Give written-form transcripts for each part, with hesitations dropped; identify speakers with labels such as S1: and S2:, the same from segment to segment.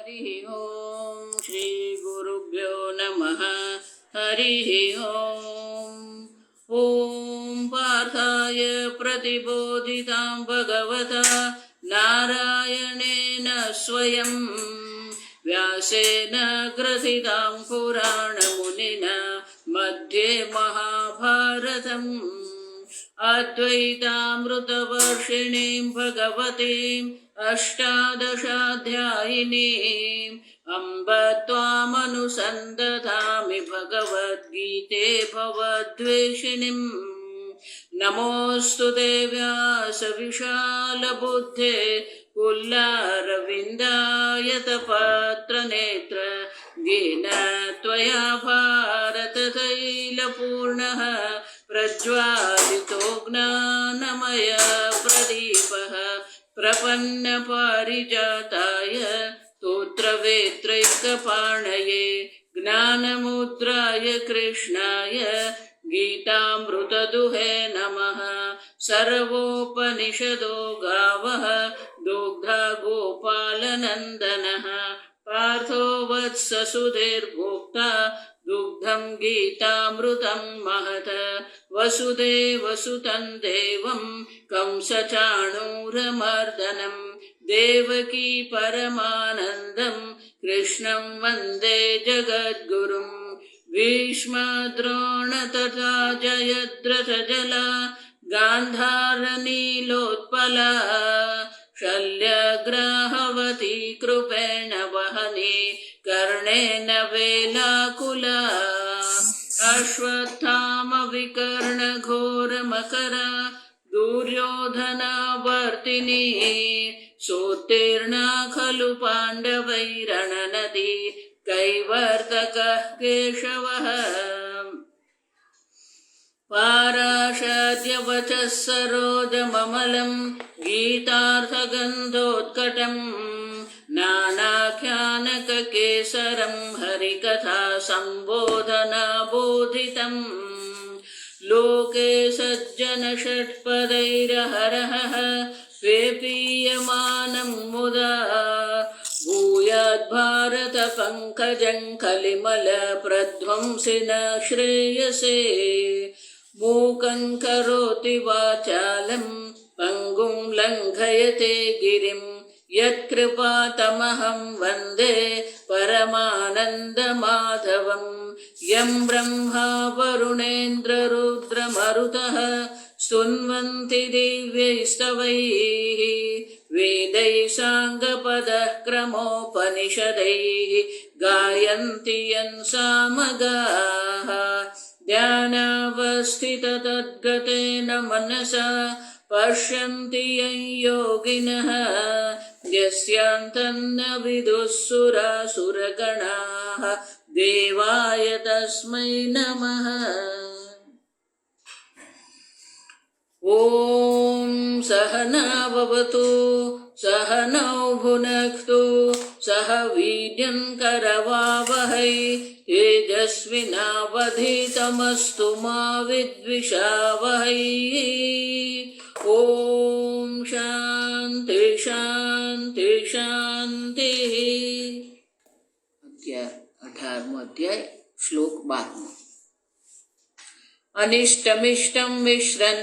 S1: हरिः ओम श्री गुरुभ्यो नमः। हरिः ओम। ओम पार्थाय प्रतिबोधितां भगवता नारायणेन स्वयं व्यासेन ग्रथितां पुराणमुनिना मध्ये महाभारतम् अद्वैतामृतवर्षिणीं भगवतीम् अष्टादशाध्यायिनीम् अम्ब त्वामनुसन्दधामि भगवद्गीते भवद्वेषिणीम्। नमोऽस्तु ते व्यासविशालबुद्धे कुल्लारविन्दायतपत्रनेत्र येन त्वया भारततैलपूर्णः प्रज्वालितो ज्ञानमय प्रदीपः प्रपन्नपारिजाताय स्तोत्रवेत्रैकपाणये ज्ञानमुद्राय कृष्णाय गीतामृतदुहे नमः। सर्वोपनिषदो गावः दुग्धा गोपालनन्दनः पार्थो वत्ससुधीर्भोक्ता दुग्धं गीतामृतं महत्। वसुदेवसुतं देवं कंसचाणूरमर्दनं देवकी परमानन्दं कृष्णं वन्दे जगद्गुरुं। भीष्मद्रोण तथा जयद्रथजला गान्धारनीलोत्पला शल्यग्राहवती कृपेण वहनी कर्णेन वेलाकुला। अश्वत्थामविकर्णघोरमकरा दुर्योधनावर्तिनी सोत्तीर्णा खलु पाण्डवैरणनदी कैवर्तकः केशवः। पाराशर्यवचः सरोजममलं गीतार्थगन्धोत्कटं नानाख्यानककेसरं हरिकथा सम्बोधनाबोधितं। लोके सज्जनषट्पदैरहरहः स्वेपीयमानं मुदा भूयाद्भारतपङ्कजं कलिमलप्रध्वंसिन श्रेयसे। मूकं करोति वाचालं पङ्गुं लङ्घयते गिरिं यत्कृपातमहं वन्दे परमानन्दमाधवं। यं ब्रह्मा वरुणेन्द्ररुद्रमरुतः स्तुन्वन्ति दिव्यैस्तवैः वेदैः साङ्गपदः क्रमोपनिषदैः गायन्ति यन् सामगाः। ध्यानावस्थिततद्गतेन मनसा पश्यन्ति यं योगिनः यस्यान्तं न विदुः सुरासुरगणाः देवाय तस्मै नमः। ॐ सहना भवतु सहनौ भुनक्तु सह वीर्यं करवावहै तेजस्विनावधीतमस्तु मा विद्विषावहै। ॐ शान्ति शान्ति शान्तिः। 18मो अध्याय श्लोक 12। अनिष्टमिष्टं मिश्रं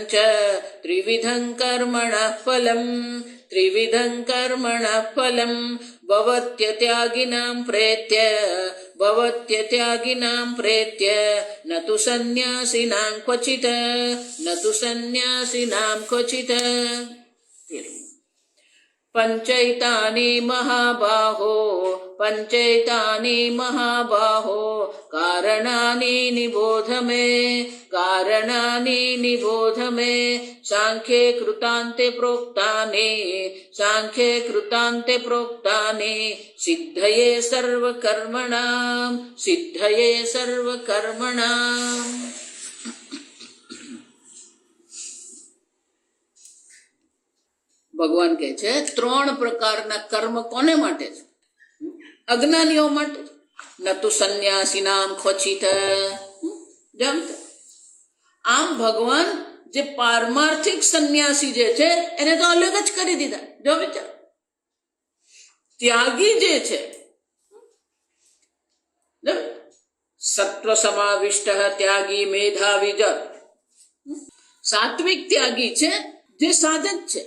S1: च त्रिविधं कर्मणः फलं भवत्यत्यागिनां प्रेत्य न तु सन्न्यासिनां क्वचित्। पञ्चैतानि महाबाहो कारणानि निबोध मे सांख्ये कृतान्ते प्रोक्तानि सिद्धये सर्वकर्मणाम्। ભગવાન કહે છે 3 પ્રકારના કર્મ કોને માટે છે? અજ્ઞાનીઓ માટે। ન તુ સંન્યાસીનામ ક્વચિત। આમ ભગવાન જે પારમાર્થિક સંન્યાસી જે છે એને તો અલગ જ કરી દીધા। જો વિચાર, ત્યાગી જે છે, સત્વ સમાવિષ્ટ ત્યાગી મેધાવી જ, સાત્વિક ત્યાગી છે જે સાધક છે,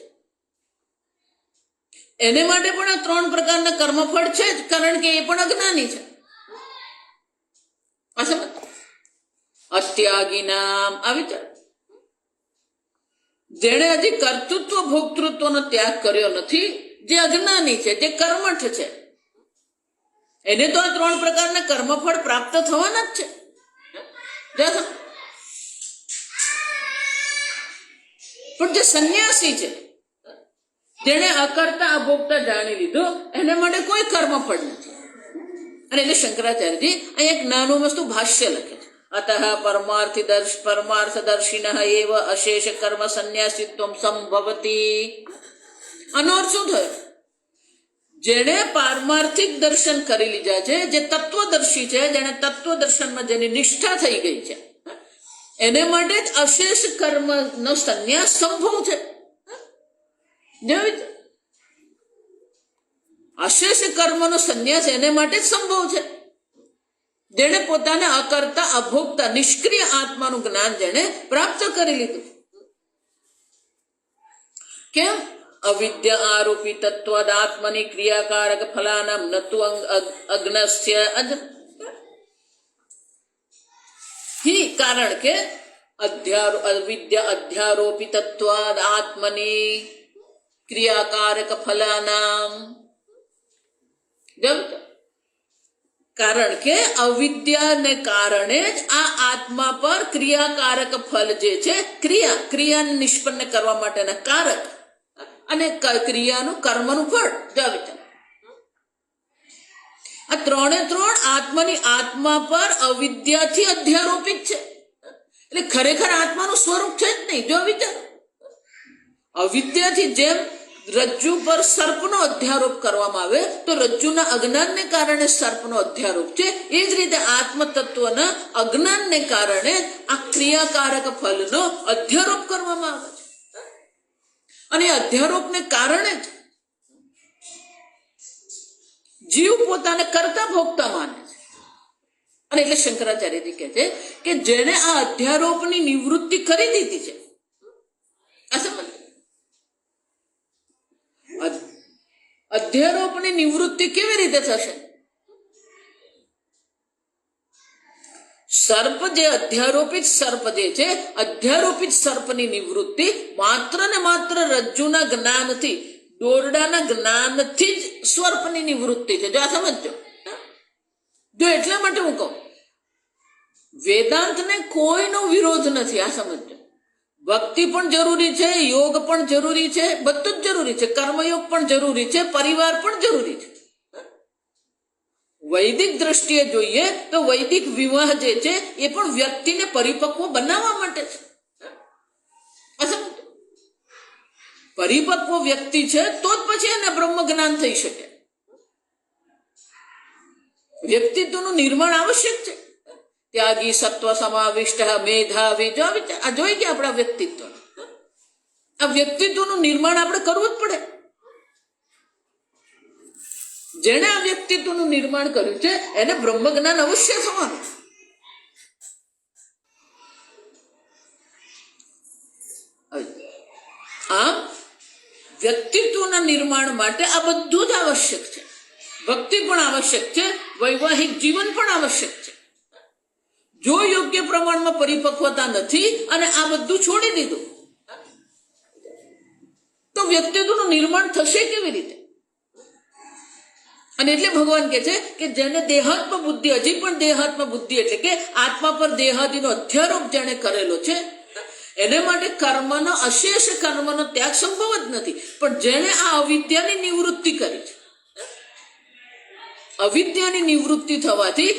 S1: એને માટે પણ આ 3 પ્રકારના કર્મફળ છે જ, કારણ કે એ પણ અજ્ઞાની છે. અત્યાગી નામ આ વિચાર, જેણે હજી કર્તૃત્વ ભોક્તૃત્વનો ત્યાગ કર્યો નથી, જે અજ્ઞાની છે, જે કર્મઠ છે, એને તો આ 3 પ્રકારના કર્મફળ પ્રાપ્ત થવાના જ છે. પણ જે સંન્યાસી છે, જેને અકર્તા અભોક્તા જાણી લીધું, એને માટે કોઈ કર્મફળ નથી. અને એટલે શંકરાચાર્યજી અહીં એક નાનું વસ્તુ ભાષ્ય લખે છે, અતઃ પરમાર્થદર્શિનઃ એવ અશેષ કર્મ સંન્યાસિત્વમ સંભવતી. આનો અર્થ શું થયો? જેણે પારમાર્થિક દર્શન કરી લીધા છે, જે તત્વદર્શી છે, જેને તત્વદર્શનમાં જેની નિષ્ઠા થઈ ગઈ છે, એને માટે જ અશેષ કર્મનો સંન્યાસ સંભવ છે. અશેષ કર્મનો સંન્યાસ એને માટે જ સંભવ છે, જેણે પોતાને અકર્તા અભોક્તા નિષ્ક્રિય આત્માનું જ્ઞાન જેણે પ્રાપ્ત કરી લીધું. કેમ? અવિદ્યા આરોપી તત્વદાત્મની ક્રિયાકારક ફલાનામ નતુ અગ્નસ્ય કારણ કે અવિદ્યા અધ્યારોપી તત્વાદ આત્મની ક્રિયાકારક ફલાનામ, કારણ કે અવિદ્યાને કારણે જ આ આત્મા પર ક્રિયાકારક ફલ જે છે, ક્રિયાને નિષ્પન્ન કરવા માટેના કારક અને ક્રિયાનું કર્મનું ફળ, આ 3 આત્માની આત્મા પર અવિદ્યાથી અધ્યારોપિત છે. એટલે ખરેખર આત્માનું સ્વરૂપ છે જ નહીં. જો વિચારો, અવિદ્યાથી જેમ રજ્જુ પર સર્પનો અધ્યારોપ કરવામાં આવે તો રજ્જુના અજ્ઞાનને કારણે સર્પનો અધ્યારોપ છે, એ જ રીતે આત્મતત્વના અજ્ઞાનને કારણે આ ક્રિયાકારક ફલનો અધ્યારોપ કરવામાં આવે છે. અને અધ્યારોપને કારણે જ જીવ પોતાને કરતા ભોગતા માને છે. અને એટલે શંકરાચાર્યજી કહે છે કે જેને આ અધ્યારોપની નિવૃત્તિ કરી દીધી છે, અધ્યારોપની નિવૃત્તિ કેવી રીતે થશે? સર્પ જે અધ્યારોપિત સર્પ જે છે, અધ્યારોપિત સર્પની નિવૃત્તિ માત્ર ને માત્ર રજ્જુના જ્ઞાનથી, દોરડાના જ્ઞાનથી જ સર્પની નિવૃત્તિ છે. જો આ સમજો, જો એટલા માટે હું કહું, વેદાંતને કોઈનો વિરોધ નથી. આ સમજો, ભક્તિ પણ જરૂરી છે, યોગ પણ જરૂરી છે, બધું જ જરૂરી છે, કર્મયોગ પણ જરૂરી છે, પરિવાર પણ જરૂરી છે. વૈદિક દ્રષ્ટિએ જોઈએ તો વૈદિક વિવાહ જે છે એ પણ વ્યક્તિને પરિપક્વ બનાવવા માટે છે. પરિપક્વ વ્યક્તિ છે તો જ પછી એને બ્રહ્મ જ્ઞાન થઈ શકે. વ્યક્તિત્વનું નિર્માણ આવશ્યક છે. ત્યાગી, સત્વ સમાવિષ્ટ, મેધાવી, આ જોઈ ગયા આપણા વ્યક્તિત્વ. આ વ્યક્તિત્વનું નિર્માણ આપણે કરવું જ પડે. જેણે આ વ્યક્તિત્વનું નિર્માણ કર્યું છે એને બ્રહ્મ જ્ઞાન અવશ્ય થવાનું. આમ વ્યક્તિત્વના નિર્માણ માટે આ બધું જ આવશ્યક છે. ભક્તિ પણ આવશ્યક છે, વૈવાહિક જીવન પણ આવશ્યક છે. જો યોગ્ય પ્રમાણમાં પરિપક્વતા નથી અને આ બધું છોડી દીધું તો વ્યક્તિત્વનું નિર્માણ થશે કેવી રીતે? અને એટલે ભગવાન કહે છે કે જેને દેહાત્મ બુદ્ધિ, હજી પણ દેહાત્મ બુદ્ધિ એટલે કે આત્મા પર દેહાદિનો અધ્યારોપ જેને કરેલો છે એને માટે કર્મનો, અશેષ કર્મનો ત્યાગ સંભવ જ નથી. પણ જેને આ અવિદ્યાની નિવૃત્તિ કરી છે, અવિદ્યાની નિવૃત્તિ થવાથી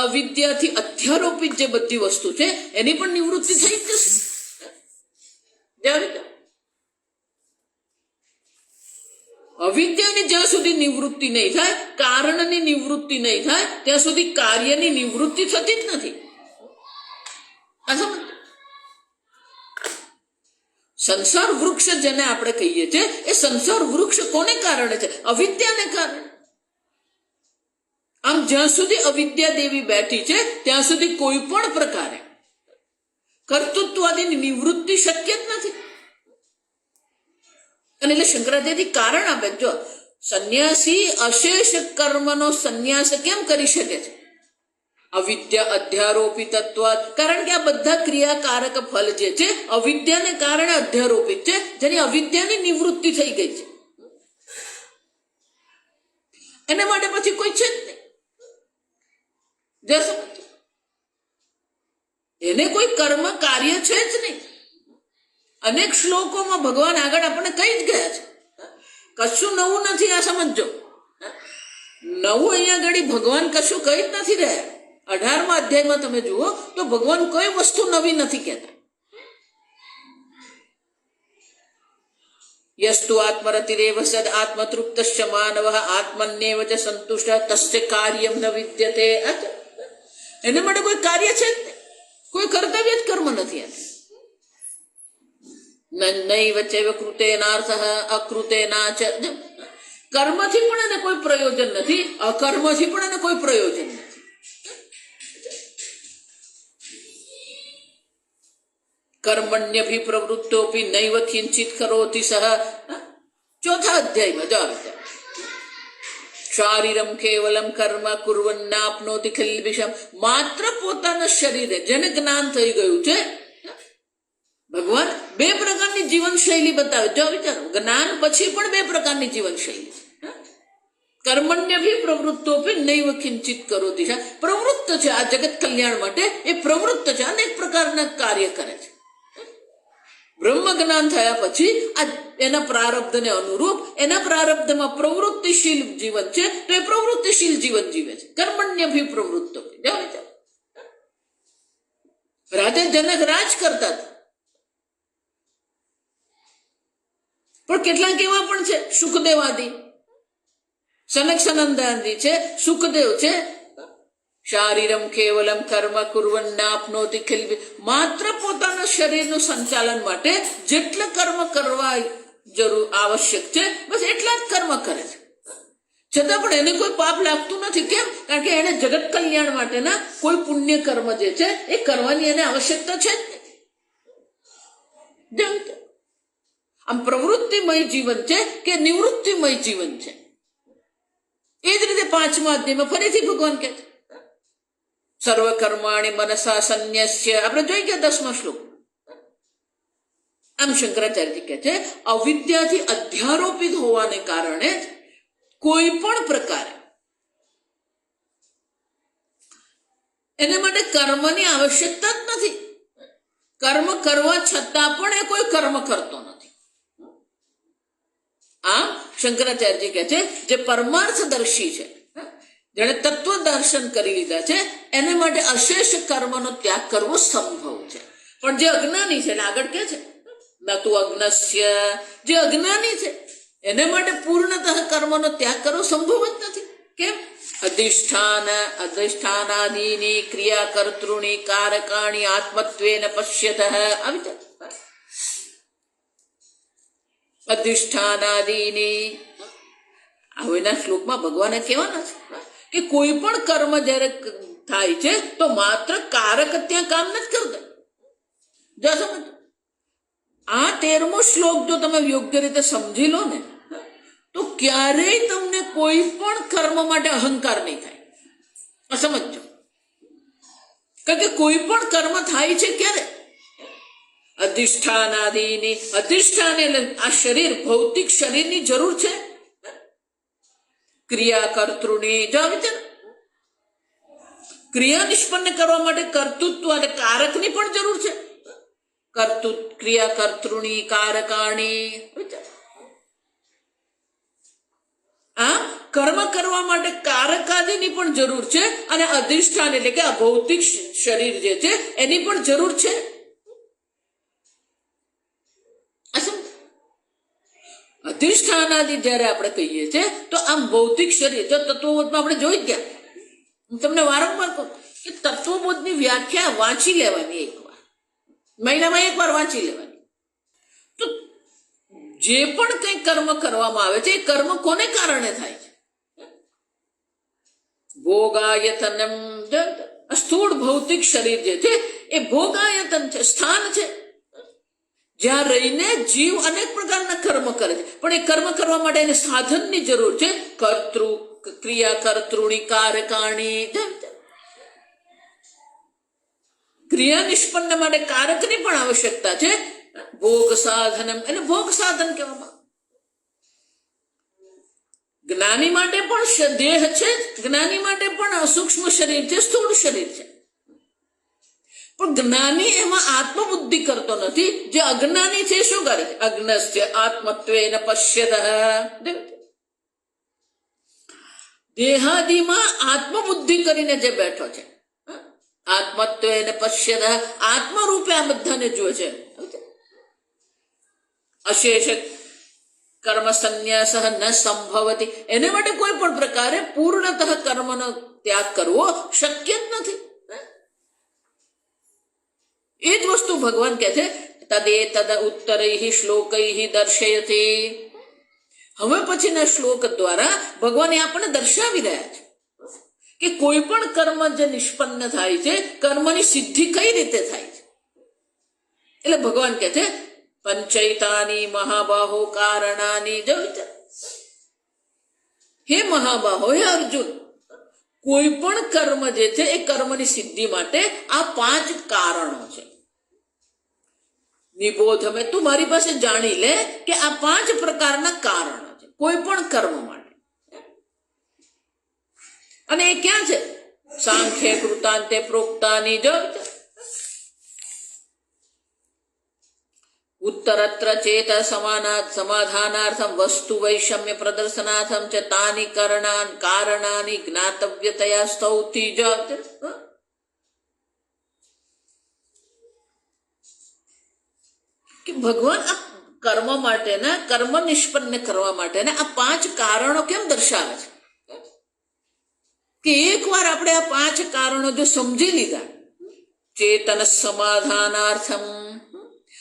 S1: અવિદ્યાથી અધ્યારોપિત જે બધી વસ્તુ છે એની પણ નિવૃત્તિ થઈ જ જશે. અવિદ્યાની જ્યાં સુધી નિવૃત્તિ નહીં થાય, કારણની નિવૃત્તિ નહીં થાય, ત્યાં સુધી કાર્યની નિવૃત્તિ થતી જ નથી. સંસાર વૃક્ષ જેને આપણે કહીએ છીએ એ સંસાર વૃક્ષ કોને કારણે છે? અવિદ્યાને કારણે. આમ જ્યાં સુધી અવિદ્યા દેવી બેઠી છે ત્યાં સુધી કોઈ પણ પ્રકારે કર્તૃત્વાદીની નિવૃત્તિ શક્ય જ નથી. અને એટલે શંકરાચાર્ય કારણ આપે, જો સંન્યાસી અશેષ કર્મનો સંન્યાસ કેમ કરી શકે છે? અવિદ્યા અધ્યારોપિત તત્વ, કારણ કે આ બધા ક્રિયાકારક ફલ જે છે અવિદ્યાને કારણે અધ્યારોપિત છે, જેની અવિદ્યાની નિવૃત્તિ થઈ ગઈ છે. એના માટે પછી કોઈ છે જ નહીં. એને કોઈ કર્મ કાર્ય છે જ નહીં. અનેક શ્લોકોમાં ભગવાન આગળ આપણને કહી જ ગયા છે, કશું નવું નથી. આ સમજો, નવું અહીંયા આગળ ભગવાન કશું કહી જ નથી રહ્યા. 18મા અધ્યાયમાં તમે જુઓ તો ભગવાન કોઈ વસ્તુ નવી નથી કહેતા. યસ્તુ આત્મરતિરેવ સદ આત્મતૃપ્તસ્ય માનવ આત્મન્યેવ ચ સંતુષ્ટ તસ્ય કાર્યમ ન વિદ્યતે. એને માટે કોઈ કાર્ય છે જ નહીં, કોઈ કર્તવ્ય જ કર્મ નથી. નૈવ ચૈવ કૃતેનાર્થ અકૃતેના ચ. કર્મથી પણ એને કોઈ પ્રયોજન નથી, અકર્મથી પણ એને કોઈ પ્રયોજન નથી. કર્મણ્યભિપ્રવૃત્તોપી નૈવ કિંચિત કરોતિ સહ. 4થા અધ્યાયમાં જો આવી શારીરમ કેવલમ કર્મ કુર્વન્નાપ્નોતિ ખિલ્બિષમ. માત્ર પોતાના શરીરે જેને જ્ઞાન થઈ ગયું છે, ભગવાન 2 પ્રકારની જીવનશૈલી બતાવે. જો વિચારો, જ્ઞાન પછી પણ 2 પ્રકારની જીવનશૈલી. કર્મણ્યભિપ્રવૃત્તોપી નૈવ કિંચિત કરોતિ. પ્રવૃત્ત છે આ જગત કલ્યાણ માટે, એ પ્રવૃત્ત છે, અનેક પ્રકારના કાર્ય કરે છે. બ્રહ્મ જ્ઞાન થયા પછી આ એના પ્રારબ્ધને અનુરૂપ એના પ્રારબ્ધમાં પ્રવૃત્તિશીલ જીવન છે, તો એ પ્રવૃત્તિશીલ જીવન જીવે છે. કર્મણ્યભિપ્રવૃત્તો. રાધે જનક રાજ કરતા હતા, પણ કેટલાક એવા પણ છે સુખદેવાદી, સનક સનંદાદી છે, સુખદેવ છે. શારીરમ કેવલમ કર્મ કુર્વન્નાપ્નોતિ ખિલ્બિ. માત્ર પોતાના શરીરનું સંચાલન માટે જેટલા કર્મ કરવા જરૂર આવશ્યક છે બસ એટલા જ કર્મ કરે છે, છતાં પણ એને કોઈ પાપ લાગતું નથી. કેમ? કારણ કે એને જગત કલ્યાણ માટેના કોઈ પુણ્ય કર્મ જે છે એ કરવાની એને આવશ્યકતા છે જ નહીં. આમ પ્રવૃત્તિમય જીવન છે કે નિવૃત્તિમય જીવન છે. એ જ રીતે 5મા અધ્યાયમાં ફરીથી ભગવાન કહે છે સર્વ કર્માણિ મનસા સંન્યસ્ય. આપણે જોઈ ગયા 10મા શ્લોક. આમ શંકરાચાર્યજી કહે છે અવિદ્યાથી અધ્યારોપિત હોવાને કારણે જ કોઈ પણ પ્રકારે એને માટે કર્મની આવશ્યકતા જ નથી. કર્મ કરવા છતાં પણ એ કોઈ કર્મ કરતો નથી. આમ શંકરાચાર્યજી કહે છે જે પરમાર્થદર્શી છે, જેણે તત્વ દર્શન કરી લીધા છે, એને માટે અશેષ કર્મનો ત્યાગ કરવો સંભવ છે. પણ જે અજ્ઞાની છે, આગળ કે છે નતુ અજ્ઞસ્ય, જે અજ્ઞાની છે એને માટે પૂર્ણતઃ કર્મનો ત્યાગ કરવો સંભવ જ નથી. કેમ? અધિષ્ઠાનાદીની ક્રિયા કર્તૃણી કારકાણી આત્મત્વેન પશ્યતઃ. આવી જાય અધિષ્ઠાનાદીની. આવેના શ્લોકમાં ભગવાને કહેવાના છે કે કોઈ પણ કર્મ જ્યારે થાય છે તો માત્ર કારક ત્યાં કામ નથી કરતા. જો સમજો, આ 13મો શ્લોક જો તમે યોગ્ય રીતે સમજી લો ને તો ક્યારેય તમને કોઈ પણ કર્મ માટે અહંકાર નહીં થાય. સમજો, કારણ કે કોઈ પણ કર્મ થાય છે ક્યારે? અધિષ્ઠાનાદીની. અધિષ્ઠાન એટલે આ શરીર, ભૌતિક શરીરની જરૂર છે. ક્રિયા કર્તૃની. જો વિચાર, ક્રિયા નિષ્પન્ન કરવા માટે કર્તૃત્વ અને કારકની પણ જરૂર છે. ક્રિયા કર્તૃણી કારકાણી. આ કર્મ કરવા માટે કારકાદીની પણ જરૂર છે, અને અધિષ્ઠાન એટલે કે આ ભૌતિક શરીર જે છે એની પણ જરૂર છે. અધિષ્ઠાનાદિ જ્યારે આપણે કહીએ છીએ તો આમ ભૌતિક શરીર, જો તત્વબોધમાં આપણે જોઈ ગયા, હું તમને વારંવાર કહું કે તત્વબોધની વ્યાખ્યા વાંચી લેવાની, એકવાર મહિનામાં એકવાર વાંચી લેવાની. જે પણ કંઈ કર્મ કરવામાં આવે છે એ કર્મ કોને કારણે થાય છે? ભોગાયતનમ. સ્થૂળ ભૌતિક શરીર જે છે એ ભોગાયતન છે, સ્થાન છે, જ્યાં રહીને જીવ અનેક પ્રકારના કર્મ કરે છે. પણ એ કર્મ કરવા માટે એને સાધનની જરૂર છે. કર્તૃ ક્રિયા કર્તૃણી કારકાણી. ક્રિયા નિષ્પન્ન માટે કારકની પણ આવશ્યકતા છે. ભોગ સાધનમ, એને ભોગ સાધન કહેવામાં. જ્ઞાની માટે પણ દેહ છે, જ્ઞાની માટે પણ સૂક્ષ્મ શરીર છે, સ્થૂળ શરીર છે. પણ જ્ઞાની એમાં આત્મબુદ્ધિ કરતો નથી. જે અજ્ઞાની છે શું કરે? અજ્ઞસ્ય આત્મત્વેન પશ્યત. દેહાદિમાં આત્મબુદ્ધિ કરીને જે બેઠો છે, આત્મત્વેન પશ્યત, આત્મરૂપે આ બધાને જુએ છે. અશેષ કર્મ સંન્યાસ ન સંભવતી. એને માટે કોઈ પણ પ્રકારે પૂર્ણતઃ કર્મનો ત્યાગ કરવો શક્ય જ નથી. એ જ વસ્તુ ભગવાન કહે છે તદે તદ ઉત્તરૈ શ્લોકૈ દર્શયતી. હવે પછીના શ્લોક દ્વારા ભગવાન આપણને દર્શાવી રહ્યા છે કે કોઈ પણ કર્મ જે નિષ્પન્ન થાય છે, કર્મની સિદ્ધિ કઈ રીતે થાય છે. એટલે ભગવાન કહે છે પંચૈતાની મહાબાહો કારણાની. હે મહાબાહો, હે અર્જુન, કોઈ પણ કર્મ જે છે એ કર્મની સિદ્ધિ માટે આ 5 કારણો છે. નિબોધ, મેં તું મારી પાસે જાણી લે કે આ 5 પ્રકારના કારણો છે કોઈ પણ કર્મ માટે. અને એ ક્યાં છે? સાંખ્ય કૃતાંતે પ્રોક્તાની. જો ઉત્તરત્ર ચેત સમાધાનાર્થમ વસ્તુ વૈષમ્ય પ્રદર્શનાર્થમ ચ તાની કારણાની જ્ઞાતવ્યતયા સ્તૌતિ. કે ભગવાન આ કર્મ માટેના, કર્મ નિષ્પન્ન કરવા માટેના આ 5 કારણો કેમ દર્શાવે છે? કે એકવાર આપણે આ 5 કારણો જો સમજી લીધા, ચેતન સમાધાનાર્થમ,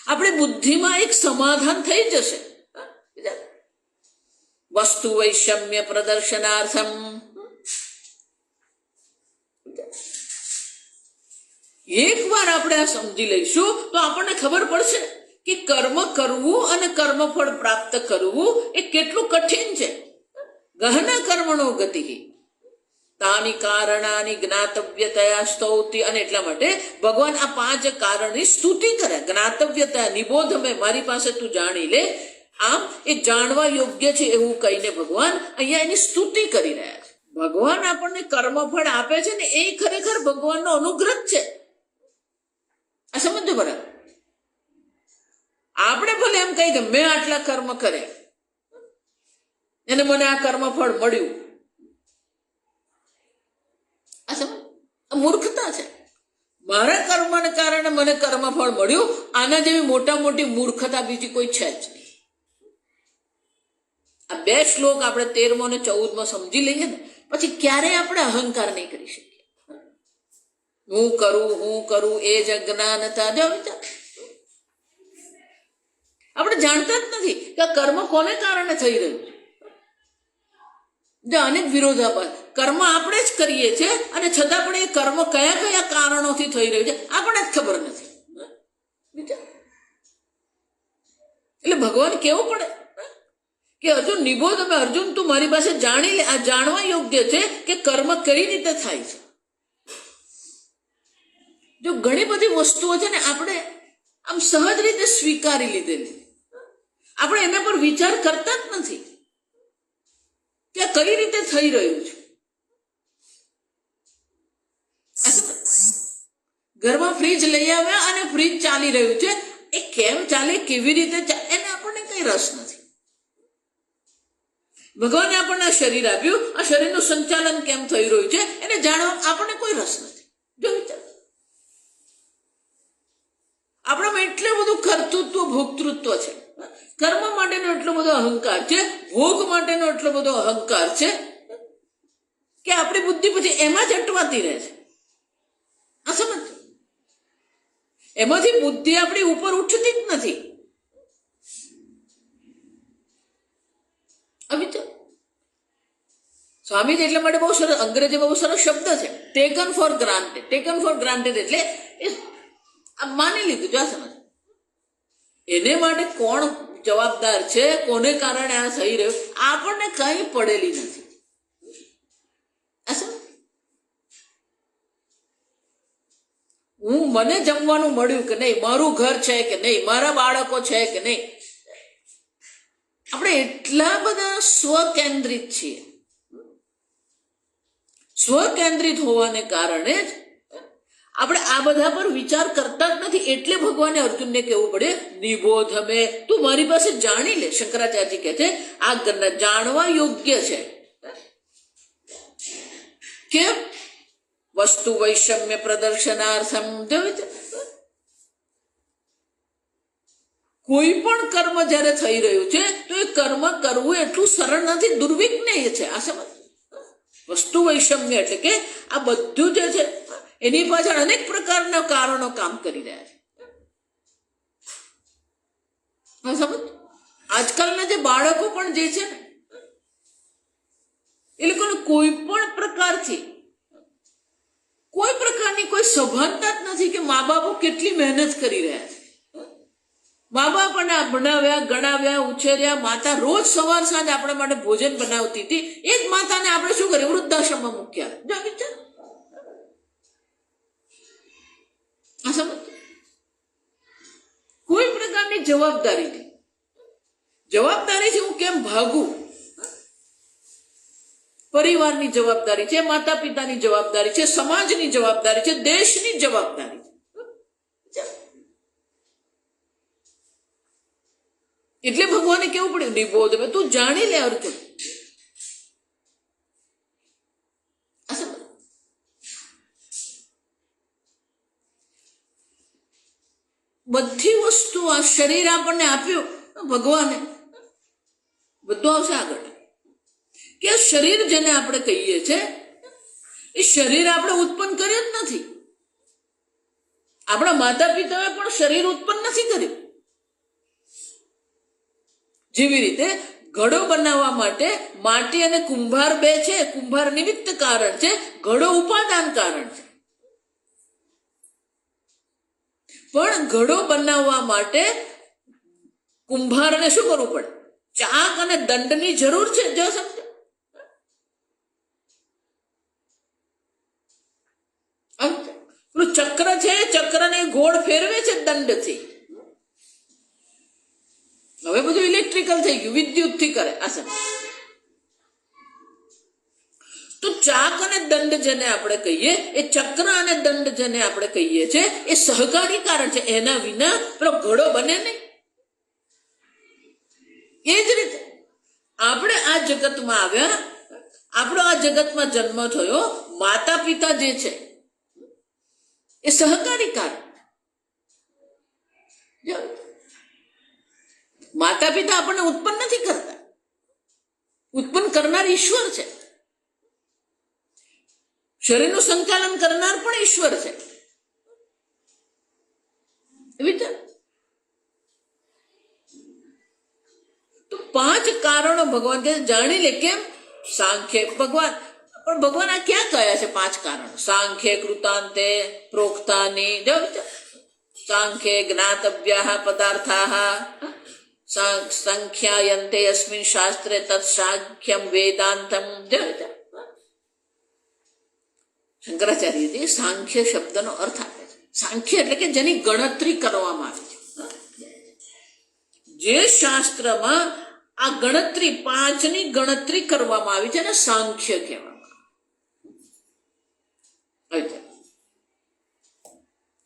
S1: આપણે બુદ્ધિમાં એક સમાધાન થઈ જશે. વસ્તુ વૈષમ્ય પ્રદર્શનાર્થમ, એકવાર આપણે આ સમજી લઈશું તો આપણને ખબર પડશે કે કર્મ કરવું અને કર્મફળ પ્રાપ્ત કરવું એ કેટલું કઠિન છે. ગહના કર્મણો ગતિ તાની કારણાની જ્ઞાતવ્યતયા સ્તૌતિ. અને એટલા માટે ભગવાન આ 5 કારણની સ્તુતિ કરે. જ્ઞાતવ્યતા, નિબોધ, મેં મારી પાસે તું જાણી લે. આમ એ જાણવા યોગ્ય છે એવું કહીને ભગવાન અહીંયા એની સ્તુતિ કરી રહ્યા છે. ભગવાન આપણને કર્મફળ આપે છે ને એ ખરેખર ભગવાનનો અનુગ્રહ છે. આ સમજો બરાબર. આપણે ભલે એમ કહી કે મેં આટલા કર્મ કરે અને મને આ કર્મફળ મળ્યું, આ મૂર્ખતા છે. મારા કર્મને કારણે મને કર્મફળ મળ્યું, આના જેવી મોટી મૂર્ખતા બીજી કોઈ છે જ નહીં. આ 2 શ્લોક આપણે 13મો અને 14મો સમજી લઈએ ને પછી ક્યારેય આપણે અહંકાર નહીં કરી શકીએ. હું કરું એ જ અજ્ઞાનતા. જો વિચાર, આપણે જાણતા જ નથી કે આ કર્મ કોને કારણે થઈ રહ્યું છે. જો અનેક વિરોધાભાસ કર્મ આપણે જ કરીએ છીએ અને છતાં પણ એ કર્મ કયા કારણોથી થઈ રહ્યું છે આપણને જ ખબર નથી. એટલે ભગવાન કેવું પડે કે અર્જુન નિબોધ, અમે અર્જુન તું મારી પાસે જાણી લે. આ જાણવા યોગ્ય છે કે કર્મ કઈ રીતે થાય છે. જો ઘણી બધી વસ્તુઓ છે ને આપણે આમ સહજ રીતે સ્વીકારી લીધેલી, આપણે એના પર વિચાર કરતા જ નથી કે કઈ રીતે થઈ રહ્યું છે. ઘરમાં ફ્રીજ લઈ આવ્યા અને ફ્રીજ ચાલી રહ્યું છે, એ કેમ ચાલે, કેવી રીતે ચાલે, એને આપણને કઈ રસ નથી. ભગવાને આપણને આ શરીર આપ્યું, આ શરીરનું સંચાલન કેમ થઈ રહ્યું છે એને જાણવા આપણને કોઈ રસ નથી. જો વિચાર, આપણામાં એટલું બધું કર્તૃત્વ ભોક્તૃત્વ છે, કર્મ માટેનો એટલો બધો અહંકાર છે, ભોગ માટેનો એટલો બધો અહંકાર છે કે આપણી બુદ્ધિ પછી એમાં જ અટવાતી રહે છે. આ સમજ, એમાંથી બુદ્ધિ આપણી ઉપર ઉઠતી જ નથી. અવિચાર. સ્વામીજી એટલા માટે બહુ સરસ, અંગ્રેજીમાં બહુ સરસ શબ્દ છે, taken four granted. Taken four granted એટલે માની લીધું. જો સમજ, એને માટે કોણ જવાબદાર છે, કોને કારણે આ થઈ રહ્યું, આપણને કઈ પડેલી નથી. મને જમવાનું મળ્યું કે નહીં, મારું ઘર છે કે નહીં, મારા બાળકો છે કે નહીં, આપણે એટલા બધા સ્વકેન્દ્રિત છીએ. સ્વકેન્દ્રિત હોવાને કારણે જ આપણે આ બધા પર વિચાર કરતા જ નથી. એટલે ભગવાને અર્જુનને કહેવું પડે, નિબોધ મે, તું મારી પાસે જાણી લે. શંકરાચાર્યજી કહે છે આ જાણવા યોગ્ય છે. કેમ? વસ્તુ વૈષમ્ય પ્રદર્શનાર્થમ. કોઈ પણ કર્મ જ્યારે થઈ રહ્યું છે તો એ કર્મ કરવું એટલું સરળ નથી, દુર્વિઘ્ન છે. આ સમજ, વસ્તુ વૈષમ્ય એટલે કે આ બધું જે છે એની પાછળ અનેક પ્રકારના કારણો કામ કરી રહ્યા છે. હા સમજ, આજકાલના જે બાળકો પણ જે છે ને, એ લોકોને કોઈ પણ પ્રકારથી કોઈ પ્રકારની કોઈ સભાનતા જ નથી કે મા બાપો કેટલી મહેનત કરી રહ્યા છે. મા બાપને ભણાવ્યા, ગણાવ્યા, ઉછેર્યા. માતા રોજ સવાર સાંજ આપણા માટે ભોજન બનાવતી હતી. એ જ માતાને આપણે શું કરીએ, વૃદ્ધાશ્રમમાં મૂક્યા. આ સમજ, કોઈ પ્રકારની જવાબદારીથી હું કેમ ભાગું? પરિવારની જવાબદારી છે, માતા પિતાની જવાબદારી છે, સમાજની જવાબદારી છે, દેશની જવાબદારી છે. એટલે ભગવાને કેવું પડ્યું, નિબોધ મે, તું જાણી લે અર્જુન. બધી વસ્તુ, આ શરીર આપણને આપ્યું ભગવાને, બધું આવશે આગળ. કે શરીર જેને આપણે કહીએ છીએ, એ શરીર આપણે ઉત્પન્ન કર્યું જ નથી. આપણા માતા પિતાએ પણ શરીર ઉત્પન્ન નથી કર્યું. જેવી રીતે ઘડો બનાવવા માટે માટી અને કુંભાર બે છે. કુંભાર નિમિત્ત કારણ છે, ઘડો ઉપાદાન કારણ છે. પણ ઘડો બનાવવા માટે કુંભારને શું કરવું પડે? ચાક અને દંડની જરૂર છે. જો સમજો, પેલું ચક્ર છે, ચક્રને ગોળ ફેરવે છે દંડથી. હવે બધું ઇલેક્ટ્રિકલ થઈ ગયું, વિદ્યુત થી કરે. આ સમજ, તો ચાક અને દંડ જેને આપણે કહીએ, એ ચક્ર અને દંડ જેને આપણે કહીએ છીએ, એ સહકારી કારણ છે. એના વિના પેલો ઘડો બને નહીં. એ જ રીતે આપણે આ જગતમાં આવ્યા, આપણો આ જગતમાં જન્મ થયો, માતા પિતા જે છે એ સહકારી કારણ. માતા પિતા આપણને ઉત્પન્ન નથી કરતા, ઉત્પન્ન કરનાર ઈશ્વર છે. શરીરનું સંચાલન કરનાર પણ ઈશ્વર છે. તો 5 કારણો ભગવાન કહે જાણી લે. કેમ? સાંખ્ય ભગવાન, પણ ભગવાન આ ક્યાં કયા છે 5 કારણો? સાંખ્ય કૃતાંતે પ્રોક્તાની. સાંખ્ય જ્ઞાતવ્યા પદાર્થા સંખ્યાયંતે અસ્મિન શાસ્ત્રે તત્ સાંખ્યમ વેદાંતમ. શંકરાચાર્યજી સાંખ્ય શબ્દનો અર્થ આપે છે. સાંખ્ય એટલે કે જેની ગણતરી કરવામાં આવે છે. જે શાસ્ત્રમાં આ ગણતરી 5ની ગણતરી કરવામાં આવી છે એને સાંખ્ય કહેવામાં આવે.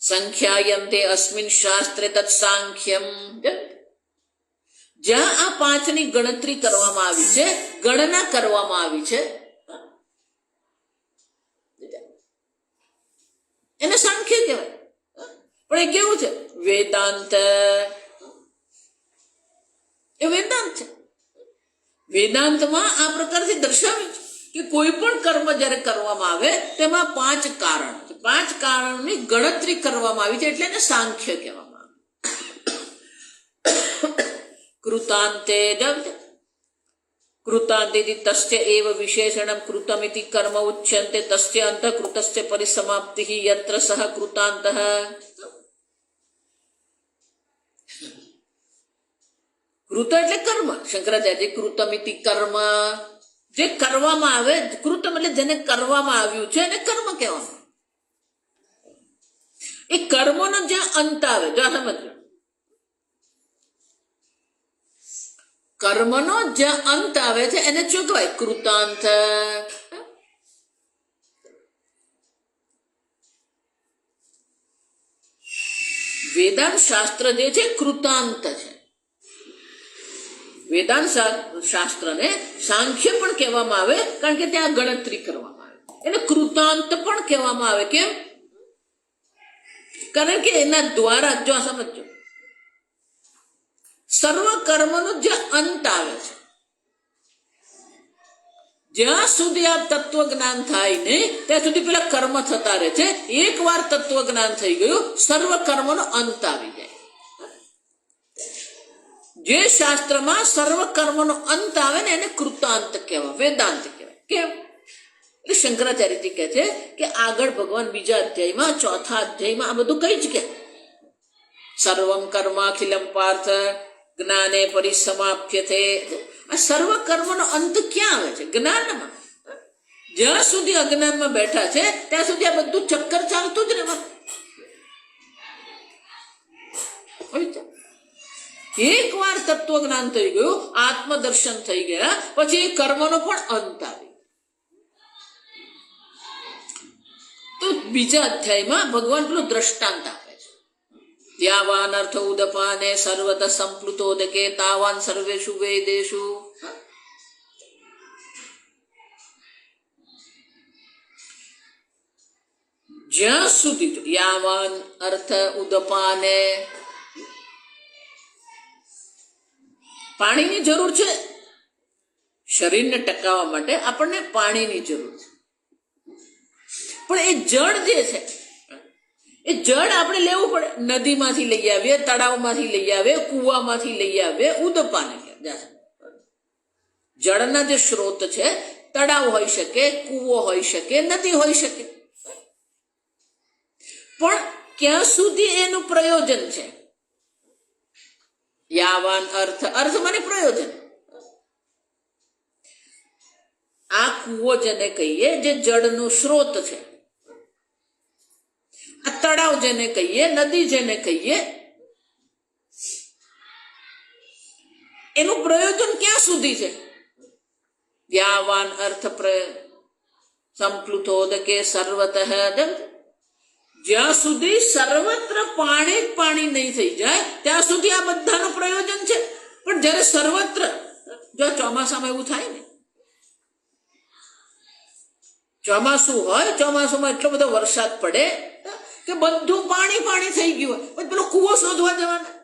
S1: સંખ્યાયંતે અસ્મિન શાસ્ત્રે તત્ સાંખ્યમ. જ્યાં આ 5ની ગણતરી કરવામાં આવી છે, ગણના કરવામાં આવી છે, એને સાંખ્ય કહેવાય. પણ એ કેવું છે? વેદાંત. એ વેદાંત છે. વેદાંતમાં આ પ્રકારથી દર્શાવ્યું છે કે કોઈ પણ કર્મ જ્યારે કરવામાં આવે તેમાં 5 કારણ, 5 કારણની ગણતરી કરવામાં આવી છે, એટલે એને સાંખ્ય કહેવામાં આવે. કૃતાંતે કૃતાંતિથી તસ્ય એવ વિશેષણમ કૃતમિતિ કર્મ ઉચ્યન્તે તસ્ય અંતઃકૃતસ્ય પરિસમાપ્તિઃ યત્ર સહ કૃતાંતઃ. કૃત એટલે કર્મ. શંકરાચાર્ય કૃતમિતિ કર્મ, જે કરવામાં આવે, કૃતમ એટલે જેને કરવામાં આવ્યું છે એને કર્મ કહેવામાં. એ કર્મનો જ્યાં અંત આવે, જો સમજો, કર્મનો જ્યાં અંત આવે છે એને શું કહેવાય? કૃતાંત. વેદાંત શાસ્ત્ર જે છે કૃતાંત છે. વેદાંત શાસ્ત્રને સાંખ્ય પણ કહેવામાં આવે, કારણ કે ત્યાં ગણતરી કરવામાં આવે. એને કૃતાંત પણ કહેવામાં આવે. કેમ? કારણ કે એના દ્વારા, જો સમજો, સર્વ કર્મનો જે અંત આવે છે, જ્યાં સુધી આ તત્વ જ્ઞાન થાય નહીં ત્યાં સુધી પેલા કર્મ થતા રહે છે. એક વાર તત્વ જ્ઞાન થઈ ગયું, સર્વ કર્મનો અંત આવી જાય. જે શાસ્ત્રમાં સર્વ કર્મનો અંત આવે ને એને કૃતાંત કહેવાય, વેદાંત કહેવાય. કેમ? એટલે શંકરાચાર્યજી કહે છે કે આગળ ભગવાન બીજા અધ્યાયમાં, ચોથા અધ્યાયમાં આ બધું કઈ જ કે સર્વમ કર્માખિલમ પાર્થ જ્ઞાને પરિસમાપ્યતે. આ સર્વ કર્મનો અંત ક્યાં આવે છે? જ્ઞાનમાં. જ્યાં સુધી અજ્ઞાનમાં બેઠા છે ત્યાં સુધી આ બધું ચક્કર ચાલતું જ રહેવાનું. એક વાર તત્વ જ્ઞાન થઈ ગયું, આત્મદર્શન થઈ ગયા, પછી એ કર્મનો પણ અંત આવે. તો બીજા અધ્યાયમાં ભગવાન પેલું દ્રષ્ટાંત આપે છે. યાવાન અર્થ ઉદપાને સર્વત સંપ્લુતોદકે તાવાન સર્વેષુ વેદેષુ. જ્યાં સુધી, યાવાન અર્થ ઉદપાને, પાણીની જરૂર છે. શરીરને ટકાવવા માટે આપણને પાણીની જરૂર છે. પણ એ જળ જે છે, એ જળ આપણે લેવું પડે. નદીમાંથી લઈ આવીએ, તળાવમાંથી લઈ આવીએ, કૂવામાંથી લઈ આવીએ, ઉદપાને. જળના જે સ્ત્રોત છે, તળાવ હોઈ શકે, કૂવો હોઈ શકે, નદી હોઈ શકે. પણ ક્યાં સુધી એનું પ્રયોજન છે? યાવાન અર્થ, અર્થ મને પ્રયોજન. આ કૂવો જેને કહીએ, જે જળનું સ્ત્રોત છે, આ તળાવ જેને કહીએ, નદી જેને કહીએ, એનું પ્રયોજન ક્યાં સુધી છે? યાવાન અર્થ સંપ્લુતોદકે સર્વતઃ. જ્યાં સુધી સર્વત્ર પાણી જ પાણી નહીં થઈ જાય ત્યાં સુધી આ બધાનું પ્રયોજન છે. પણ જ્યારે સર્વત્ર, જો ચોમાસામાં એવું થાય ને, ચોમાસું હોય, ચોમાસામાં એટલો બધો વરસાદ પડે કે બધું પાણી પાણી થઈ ગયું હોય, પછી પેલો કૂવો શોધવા જવાના,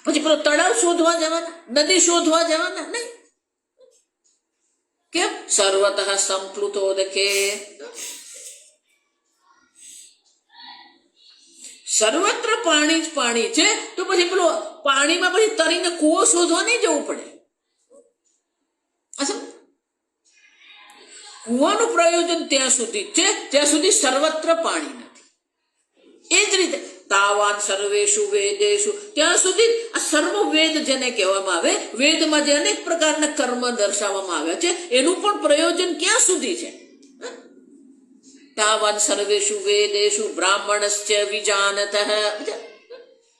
S1: પછી પેલો તળાવ શોધવા જવાના, નદી શોધવા જવાના નહીં. કેમ? સર્વતઃ સંપ્લુતોદકે. સર્વત્ર પાણી જ પાણી છે, તો પછી પેલો પાણીમાં પછી તરીને કૂવો શોધવા નહીં જવું પડે. કૂવાનું પ્રયોજન ત્યાં સુધી છે જ્યાં સુધી સર્વત્ર પાણી નથી. એ જ રીતે તાવાન સર્વેષુ વેદેષુ, ત્યાં સુધી આ સર્વ વેદ જેને કહેવામાં આવે, વેદમાં જે અનેક પ્રકારના કર્મ દર્શાવવામાં આવ્યા છે, એનું પણ પ્રયોજન ક્યાં સુધી છે? તાવાન સર્વેષુ વેદેષુ બ્રાહ્મણસ્ય વિજાનતઃ.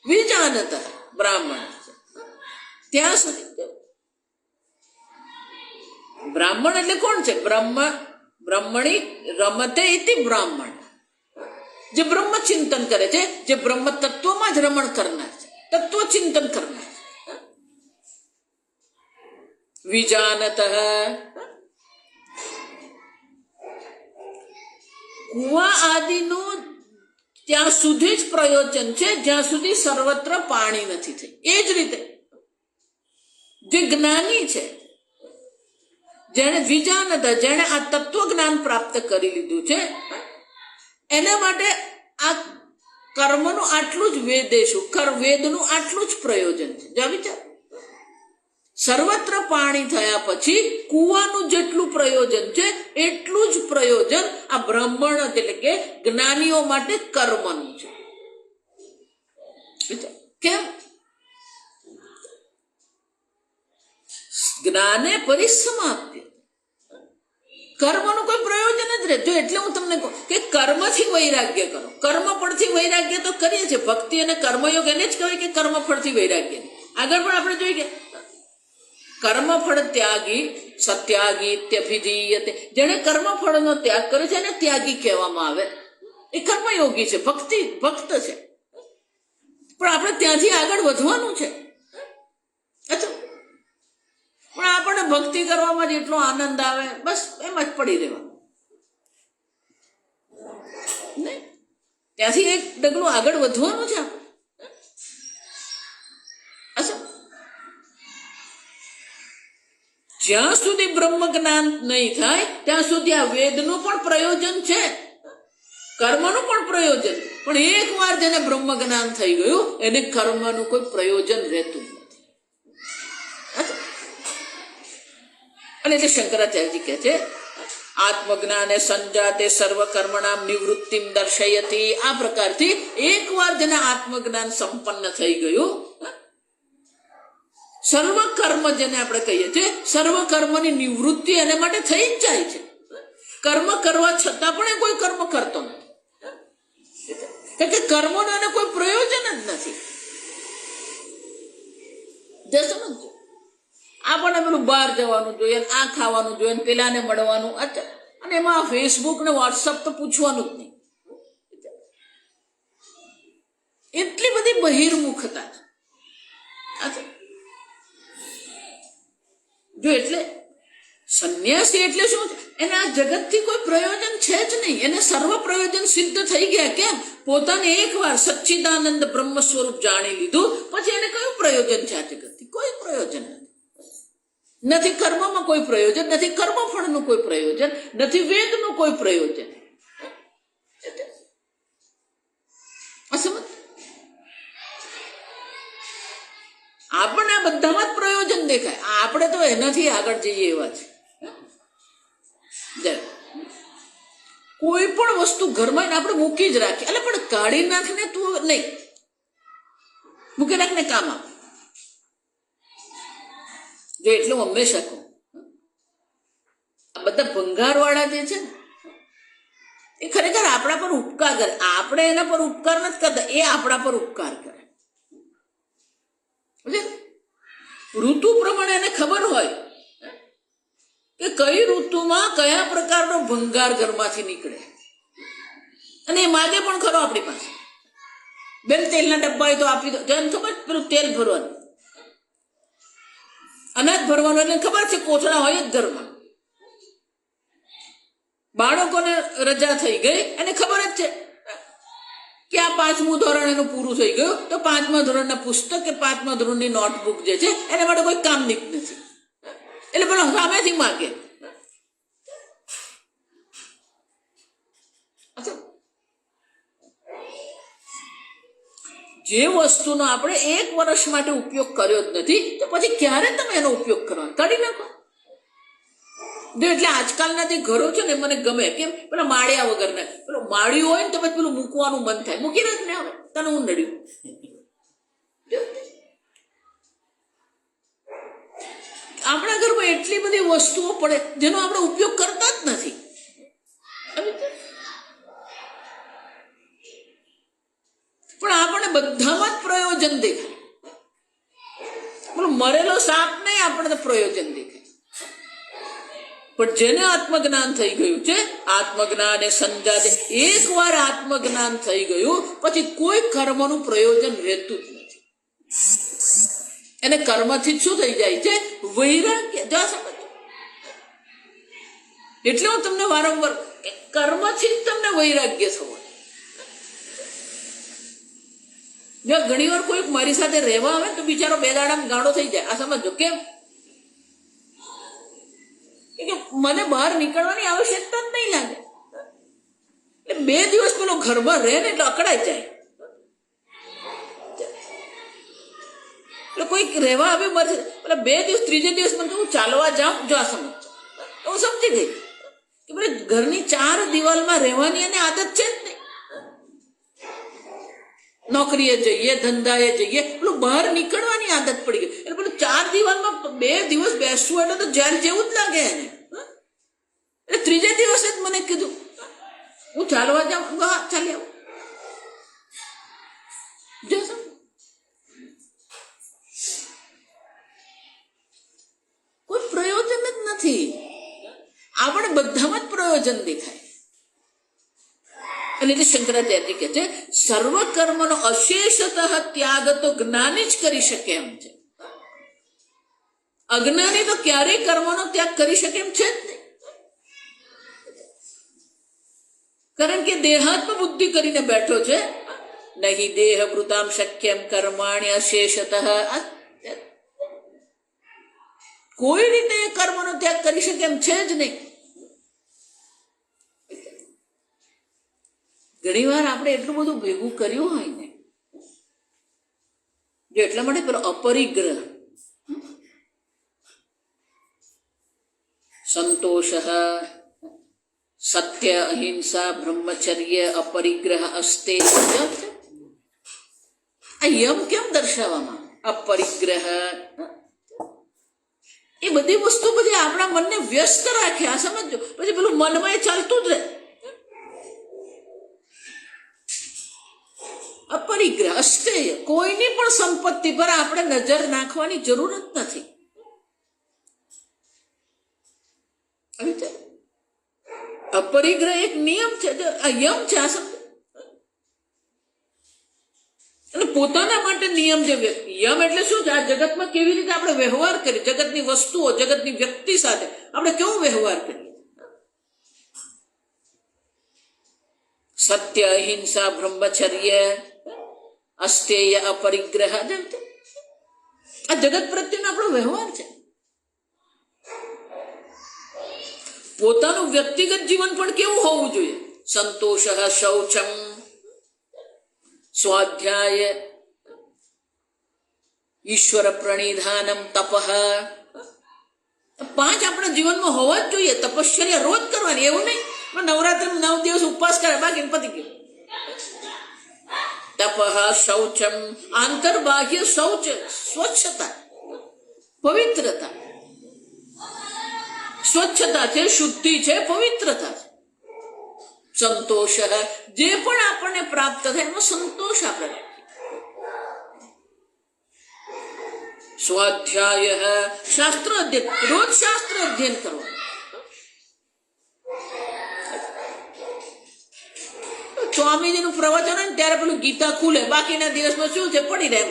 S1: વિજાનતઃ બ્રાહ્મણ, ત્યાં સુધી. બ્રાહ્મણ એટલે કોણ છે? બ્રહ્મણી રમતે ઇતિ બ્રાહ્મણ. જે બ્રહ્મ ચિંતન કરે છે, જે બ્રહ્મ તત્વમાં જ રમણ કરનાર છે, તત્વ ચિંતન કરનાર. વિજાનતઃ. કુવા આદિનું ત્યાં સુધી જ પ્રયોજન છે જ્યાં સુધી સર્વત્ર પાણી નથી થઈ. એ જ રીતે જે જ્ઞાની છે, જેને વિજાનત, જેને આ તત્વ જ્ઞાન પ્રાપ્ત કરી લીધું છે, એના માટે આ કર્મનું આટલું જ વેદેશું, વેદનું આટલું જ પ્રયોજન છે. જો વિચાર, સર્વત્ર પાણી થયા પછી કૂવાનું જેટલું પ્રયોજન છે એટલું જ પ્રયોજન આ બ્રાહ્મણ એટલે કે જ્ઞાનીઓ માટે કર્મનું છે. કેમ? જ્ઞાને પરિસમાપ્ય, કર્મનું કોઈ પ્રયોજન જ રહે. જો એટલે હું તમને કહું કે કર્મથી વૈરાગ્ય કરો. કર્મ ફળથી વૈરાગ્ય તો કરીએ છીએ. ભક્તિ અને કર્મયોગ એને જ કહેવાય કે કર્મ ફળથી વૈરાગ્ય. આગળ પણ આપણે જોઈએ કે કર્મફળ ત્યાગી સત્યાગી ત્યભિધીયતે, જેને કર્મફળનો ત્યાગ કરે છે એને ત્યાગી કહેવામાં આવે. એ કર્મયોગી છે, ભક્ત છે. પણ આપણે ત્યાંથી આગળ વધવાનું છે. પણ આપણને ભક્તિ કરવામાં જેટલો આનંદ આવે બસ એમ જ પડી રહેવાનું. ત્યાંથી એક ડગલું આગળ વધવાનું છે. જ્યાં સુધી બ્રહ્મ જ્ઞાન નહીં થાય ત્યાં સુધી આ વેદનું પણ પ્રયોજન છે, કર્મનું પણ પ્રયોજન. પણ એક વાર જેને બ્રહ્મ જ્ઞાન થઈ ગયું એને કર્મનું કોઈ પ્રયોજન રહેતું નથી. અને એટલે શંકરાચાર્યજી કહે છે આત્મજ્ઞાને સંજાતે સર્વ કર્મણામ નિવૃત્તિમ દર્શયતી. આ પ્રકારથી એક વાર જેને આત્મજ્ઞાન સંપન્ન થઈ ગયું, સર્વ કર્મ જેને આપણે કહીએ છીએ સર્વ કર્મની નિવૃત્તિ એને માટે થઈ જ જાય છે. કર્મ કરવા છતાં પણ એ કોઈ કર્મ કરતો નથી, કારણ કે કર્મોનો એને કોઈ પ્રયોજન જ નથી. સમજો, આપણને પેલું બહાર જવાનું જોઈએ, આ ખાવાનું જોઈએ, પેલાને મળવાનું, અને એમાં ફેસબુક ને વોટ્સઅપ તો પૂછવાનું જ નહીં. એટલી બધી બહિર્મુખતા છે. જો એટલે સંન્યાસી એટલે શું છે? એને આ જગતથી કોઈ પ્રયોજન છે જ નહીં. એને સર્વ પ્રયોજન સિદ્ધ થઈ ગયા. કેમ? પોતાને એકવાર સચ્ચિદાનંદ બ્રહ્મ સ્વરૂપ જાણી લીધું પછી એને કયું પ્રયોજન છે આ જગતથી? કોઈ પ્રયોજન નથી. કર્મમાં કોઈ પ્રયોજન નથી, કર્મફળનું કોઈ પ્રયોજન નથી, વેદનું કોઈ પ્રયોજન. આપણને આ બધામાં જ પ્રયોજન દેખાય. આપણે તો એનાથી આગળ જઈએ એવા છે. કોઈ પણ વસ્તુ ઘરમાં આપણે મૂકી જ રાખીએ, એટલે પણ કાઢી નાખને તું નહીં, મૂકી નાખને કામ આપ. જો એટલે હું હંમેશા કહું, આ બધા ભંગાર વાળા જે છે ને એ ખરેખર આપણા પર ઉપકાર કરે. આપણે એના પર ઉપકાર નથી કરતા, એ આપણા પર ઉપકાર કરે. ઋતુ પ્રમાણે એને ખબર હોય કે કઈ ઋતુમાં કયા પ્રકારનો ભંગાર ઘરમાંથી નીકળે, અને એ માગે પણ ખરો આપણી પાસે. બેન તેલના ડબ્બા હોય તો આપી દો. જેમ ખબર પેલું તેલ ભરવાનું, અનાજ ભરવાનું, એટલે ખબર છે કોથળા હોય જ ઘરમાં. બાળકોને રજા થઈ ગઈ અને ખબર જ છે કે આ 5મું ધોરણ એનું પૂરું થઈ ગયું, તો 5મા ધોરણના પુસ્તક કે 5મા ધોરણની નોટબુક જે છે એના માટે કોઈ કામ નથી, એટલે પેલો સામેથી માગે. જે વસ્તુનો આપણે 1 વર્ષ માટે ઉપયોગ કર્યો જ નથી તો પછી ક્યારે તમે એનો ઉપયોગ કરવાનો? કાઢી નાખો. જો એટલે આજકાલના જે ઘરો છે ને મને ગમે. કેમ? પેલા માળિયા વગરના. પેલો માળિયું હોય ને તો પછી પેલું મૂકવાનું મન થાય. મૂકી રાખ ને, હવે તને હું નડ્યું. આપણા ઘરમાં એટલી બધી વસ્તુઓ પડે જેનો આપણે ઉપયોગ કરતા જ નથી. પણ આપણને બધામાં જ પ્રયોજન દેખાય. પણ મરેલો સાપ નહીં આપણને પ્રયોજન દેખાય. પણ જેને આત્મજ્ઞાન થઈ ગયું છે, આત્મજ્ઞાન એ સંજાતે, એકવાર આત્મજ્ઞાન થઈ ગયું પછી કોઈ કર્મનું પ્રયોજન રહેતું જ નથી. એને કર્મથી શું થઈ જાય છે? વૈરાગ્ય. જા સમજ. એટલે હું તમને વારંવાર કર્મથી જ તમને વૈરાગ્ય થવું. જો ઘણી વાર કોઈ મારી સાથે રહેવા આવે તો બિચારો 2 દાડામાં ગાળો થઈ જાય. આ સમજો કેમ? કે મને બહાર નીકળવાની આવશ્યકતા જ નહીં લાગે. એટલે 2 દિવસ પેલો ઘરમાં રહે ને એટલે અકળાઈ જાય. એટલે કોઈ રહેવા આવે મરશે, એટલે 2 દિવસ 3જે દિવસ મને કહું ચાલવા જાઉં, જો આ સમજ હું સમજી ગઈ કે ભાઈ ઘરની 4 દિવાલમાં રહેવાની એને આદત છે જ નહીં. નોકરીએ જઈએ, ધંધાએ જઈએ, પેલું બહાર નીકળવાની આદત પડી ગઈ. એટલે પેલું 4 દિવાલમાં 2 દિવસ બેસવું એટલે તો જેલ જેવું જ લાગે એને. એટલે 3જે દિવસે જ મને કીધું હું ચાલવા જાઉં. હા ચાલી આવું. કોઈ પ્રયોજન જ નથી. આપણે બધામાં જ પ્રયોજન દેખાય. અને એટલે શંકરાચાર્ય કહે છે સર્વ કર્મનો અશેષતઃ ત્યાગ તો જ્ઞાની જ કરી શકે એમ છે. અજ્ઞાની તો ક્યારેય કર્મનો ત્યાગ કરી શકે એમ છે જ નહીં. કારણ કે દેહાત્મ બુદ્ધિ કરીને બેઠો છે. નહીં દેહ વૃતામ શક્યમ કર્માણ્ય અશેષતઃ. કોઈ રીતે એ કર્મનો ત્યાગ કરી શકે એમ છે જ નહીં. ઘણી વાર આપણે એટલું બધું ભેગું કર્યું હોય ને, જો એટલા માટે પેલો અપરિગ્રહ, સંતોષ, સત્ય, અહિંસા, બ્રહ્મચર્ય, અપરિગ્રહ અસ્તે, આ યમ કેમ દર્શાવવામાં? અપરિગ્રહ. એ બધી વસ્તુ પછી આપણા મનને વ્યસ્ત રાખે. આ સમજો. પછી પેલું મનમાં એ ચાલતું જ રહે. અપરિગ્રહ અષ્ટેય. કોઈની પણ સંપત્તિ પર આપણે નજર નાખવાની જરૂર જ નથી. અપરિગ્રહ એક નિયમ છે, યમ છે. આ સમજો. અને પોતાના માટે નિયમ જે યમ એટલે શું છે? આ જગતમાં કેવી રીતે આપણે વ્યવહાર કરીએ, જગતની વસ્તુઓ, જગતની વ્યક્તિ સાથે આપણે કેવો વ્યવહાર કરીએ. સત્ય, અહિંસા, બ્રહ્મચર્ય, અસ્તેય, અપરિગ્રહ. આ જગત પ્રત્યેનો આપણો વ્યવહાર છે. પોતાનું વ્યક્તિગત જીવન પણ કેવું હોવું જોઈએ? સંતોષ, શૌચમ, સ્વાધ્યાય, ઈશ્વર પ્રણિધાનમ, તપઃ. 5 આપણા જીવનમાં હોવા જ જોઈએ. તપશ્ચર્યા રોજ કરવાની, એવું નહીં નવરાત્રિ 9 દિવસ ઉપવાસ કરે બાકી પતી ગયું. તપઃ, શૌચમ, આંતરબાહ્ય શૌચ, સ્વચ્છતા, પવિત્રતા. સ્વચ્છતા છે, શુદ્ધિ છે, પવિત્રતા છે. સંતોષ, જે પણ આપણને પ્રાપ્ત થાય એમાં સંતોષ આપણે રાખીએ. સ્વાધ્યાય, શાસ્ત્ર અધ્યયન, રોજ શાસ્ત્ર અધ્યયન કરવાનું. સ્વામીજીનું પ્રવચન હોય ને ત્યારે પેલું ગીતા ખુલે, બાકીના દિવસમાં શું છે પડી રહે.